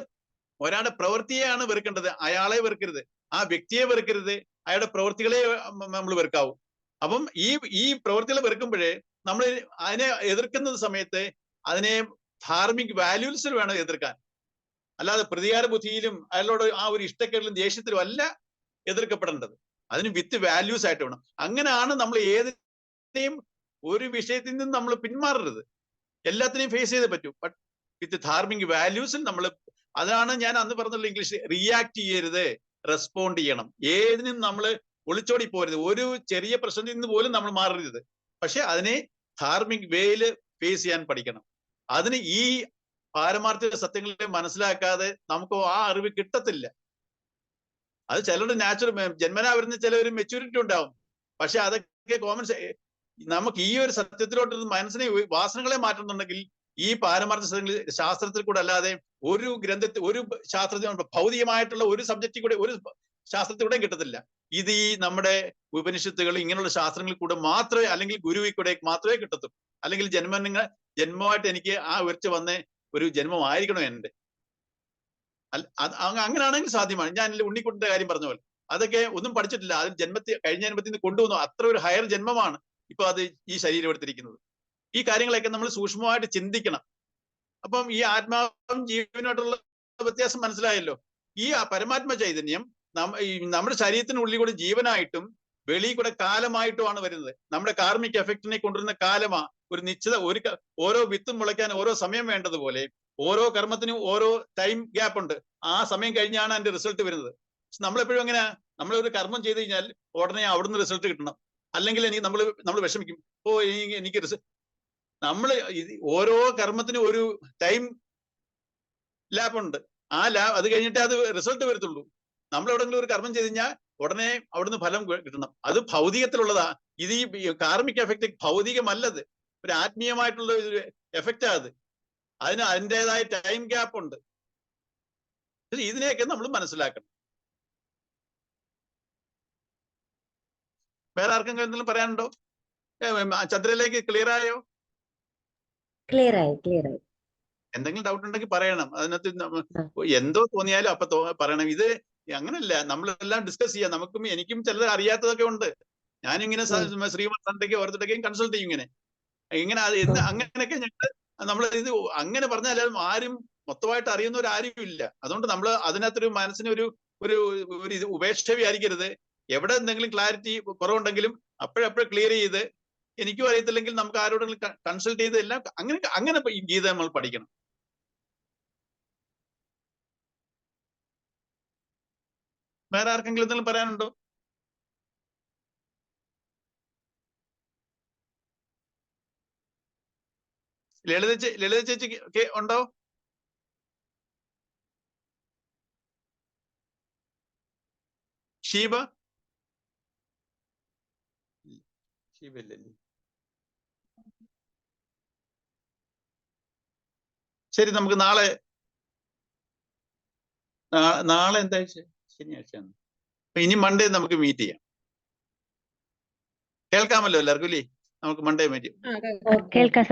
ഒരാളുടെ പ്രവൃത്തിയെയാണ് വെറുക്കേണ്ടത്, അയാളെ വെറുക്കരുത്, ആ വ്യക്തിയെ വെറുക്കരുത്, അയാളുടെ പ്രവൃത്തികളെ നമ്മൾ വെറുക്കാവൂ. അപ്പം ഈ പ്രവൃത്തികളെ വെറുക്കുമ്പോഴേ നമ്മൾ അതിനെ എതിർക്കുന്ന സമയത്ത് അതിനെ ധാർമ്മിക വാല്യൂസിൽ വേണം എതിർക്കാൻ. അല്ലാതെ പ്രതികാര ബുദ്ധിയിലും അയാളോട് ആ ഒരു ഇഷ്ടക്കേടിലും ദേഷ്യത്തിലും അല്ല എതിർക്കപ്പെടേണ്ടത്. അതിന് വിത്ത് വാല്യൂസ് ആയിട്ട് വേണം. അങ്ങനെയാണ് നമ്മൾ ഏതിനെയും ഒരു വിഷയത്തിൽ നിന്ന് നമ്മൾ പിന്മാറരുത്. എല്ലാത്തിനെയും ഫേസ് ചെയ്തേ പറ്റൂ. ബട്ട് വിത്ത് ധാർമ്മിക വാല്യൂസിൽ നമ്മൾ, അതാണ് ഞാൻ അന്ന് പറഞ്ഞുള്ള ഇംഗ്ലീഷ്, റിയാക്ട് ചെയ്യരുത്, റെസ്പോണ്ട് ചെയ്യണം. ഏതിനും നമ്മൾ ഒളിച്ചോടി പോരുത്. ഒരു ചെറിയ പ്രശ്നത്തിൽ നിന്ന് പോലും നമ്മൾ മാറരുത്. പക്ഷെ അതിനെ ധാർമ്മിക് വേയില് ഫേസ് ചെയ്യാൻ പഠിക്കണം. അതിന് ഈ പാരമാർത്ഥിക സത്യങ്ങളെ മനസ്സിലാക്കാതെ നമുക്ക് ആ അറിവ് കിട്ടത്തില്ല. അത് ചിലരുടെ നാച്ചുറൽ ജന്മനാ വരുന്ന ചില ഒരു മെച്യൂരിറ്റി ഉണ്ടാവും. പക്ഷെ അതൊക്കെ കോമൺ. നമുക്ക് ഈ ഒരു സത്യത്തിലോട്ട് മനസ്സിനെ, വാസനകളെ മാറ്റുന്നുണ്ടെങ്കിൽ ഈ പാരമാർത്ഥ സത്യങ്ങൾ ശാസ്ത്രത്തിൽ കൂടെ അല്ലാതെ ഒരു ഗ്രന്ഥത്തിൽ, ഒരു ശാസ്ത്രത്തിൽ, ഭൗതികമായിട്ടുള്ള ഒരു സബ്ജക്റ്റിൽ കൂടെ, ഒരു ശാസ്ത്രത്തിൽ കൂടെയും കിട്ടത്തില്ല. ഇത് ഈ നമ്മുടെ ഉപനിഷത്തുകൾ, ഇങ്ങനെയുള്ള ശാസ്ത്രങ്ങളിൽ കൂടെ മാത്രമേ, അല്ലെങ്കിൽ ഗുരുവിൽ കൂടെ മാത്രമേ കിട്ടത്തുള്ളൂ. അല്ലെങ്കിൽ ജന്മമായിട്ട് എനിക്ക് ആ ഉയർച്ച വന്ന ഒരു ജന്മമായിരിക്കണം എന്റെ. അങ്ങനെയാണെങ്കിൽ സാധ്യമാണ്. ഞാൻ ഉണ്ണിക്കുട്ടിന്റെ കാര്യം പറഞ്ഞ പോലെ അതൊക്കെ ഒന്നും പഠിച്ചിട്ടില്ല, അത് കഴിഞ്ഞ ജന്മത്തിൽ നിന്ന് കൊണ്ടുവന്നു. അത്ര ഒരു ഹയർ ജന്മമാണ് ഇപ്പൊ അത് ഈ ശരീരം എടുത്തിരിക്കുന്നത്. ഈ കാര്യങ്ങളൊക്കെ നമ്മൾ സൂക്ഷ്മമായിട്ട് ചിന്തിക്കണം. അപ്പം ഈ ആത്മാവും ജീവനുമായിട്ടുള്ള വ്യത്യാസം മനസ്സിലായല്ലോ. ഈ പരമാത്മ ചൈതന്യം നമ്മുടെ ശരീരത്തിനുള്ളിൽ കൂടെ ജീവനായിട്ടും വെളിയിൽ കൂടെ കാലമായിട്ടുമാണ് വരുന്നത്. നമ്മുടെ കാർമിക് എഫക്റ്റിനെ കൊണ്ടുവരുന്ന കാലമാ. ഒരു നിശ്ചിത ഓരോ വിത്തും മുളയ്ക്കാൻ ഓരോ സമയം വേണ്ടതുപോലെ ഓരോ കർമ്മത്തിനും ഓരോ ടൈം ഗ്യാപ്പ് ഉണ്ട്. ആ സമയം കഴിഞ്ഞാണ് അതിന്റെ റിസൾട്ട് വരുന്നത്. നമ്മളെപ്പോഴും എങ്ങനെയാ, നമ്മളൊരു കർമ്മം ചെയ്ത് കഴിഞ്ഞാൽ ഉടനെ അവിടുന്ന് റിസൾട്ട് കിട്ടണം, അല്ലെങ്കിൽ നമ്മൾ വിഷമിക്കും. എനിക്ക് നമ്മൾ ഓരോ കർമ്മത്തിനും ഒരു ടൈം ലാബ് ഉണ്ട്. ആ ലാബ് അത് കഴിഞ്ഞിട്ടേ അത് റിസൾട്ട് വരത്തുള്ളൂ. നമ്മൾ എവിടെങ്കിലും ഒരു കർമ്മം ചെയ്ത് കഴിഞ്ഞാൽ ഉടനെ അവിടുന്ന് ഫലം കിട്ടണം. അത് ഭൗതികത്തിലുള്ളതാ. ഇത് ഈ കാർമിക് എഫക്റ്റ് ഭൗതികമല്ലത്, ഒരു ആത്മീയമായിട്ടുള്ള ഒരു എഫക്റ്റാ അത്. അതിന് അതിൻ്റെതായ ടൈം ഗ്യാപ്പ് ഉണ്ട്. ഇതിനെയൊക്കെ നമ്മൾ മനസ്സിലാക്കണം. വേറെ ആർക്കെങ്കിലും എന്തെങ്കിലും പറയാനുണ്ടോ? ചന്ദ്രയിലേക്ക് ക്ലിയർ ആയോ? ക്ലിയർ ആയി. എന്തെങ്കിലും ഡൗട്ട് ഉണ്ടെങ്കിൽ പറയണം. അതിനകത്ത് എന്തോ തോന്നിയാലും അപ്പൊ പറയണം. ഇത് അങ്ങനല്ല, നമ്മളെല്ലാം ഡിസ്കസ് ചെയ്യാം. എനിക്കും ചിലത് അറിയാത്തതൊക്കെ ഉണ്ട്. ഞാനിങ്ങനെ ശ്രീമത് സന്ധ്യയ്ക്ക് ഓർത്തിട്ടൊക്കെയും കൺസൾട്ട് ചെയ്യും. ഇങ്ങനെ അങ്ങനെയൊക്കെ നമ്മൾ ഇത് അങ്ങനെ പറഞ്ഞാലും ആരും മൊത്തമായിട്ട് അറിയുന്നവരാരും ഇല്ല. അതുകൊണ്ട് നമ്മൾ അതിനകത്തൊരു മനസ്സിന് ഒരു ഇത് ഉപേക്ഷ വിചാരിക്കരുത്. എവിടെ എന്തെങ്കിലും ക്ലാരിറ്റി കുറവുണ്ടെങ്കിലും അപ്പോഴപ്പോഴും ക്ലിയർ ചെയ്ത്, എനിക്കും അറിയത്തില്ലെങ്കിൽ നമുക്ക് ആരോടെങ്കിലും കൺസൾട്ട് ചെയ്ത് എല്ലാം അങ്ങനെ ഈ ഗീത നമ്മൾ പഠിക്കണം. വേറെ ആർക്കെങ്കിലും എന്തെങ്കിലും പറയാനുണ്ടോ? ലളിത ചേച്ചി ഉണ്ടോ? ഷീബ ഇല്ലല്ലേ? ശരി, നമുക്ക് നാളെ എന്താ ശനിയാഴ്ചയാണ്. ഇനി മൺഡേ നമുക്ക് മീറ്റ് ചെയ്യാം. കേൾക്കാമല്ലോ എല്ലാവർക്കും അല്ലേ? നമുക്ക് മൺഡേ മീറ്റ് ചെയ്യാം. കേൾക്കാം.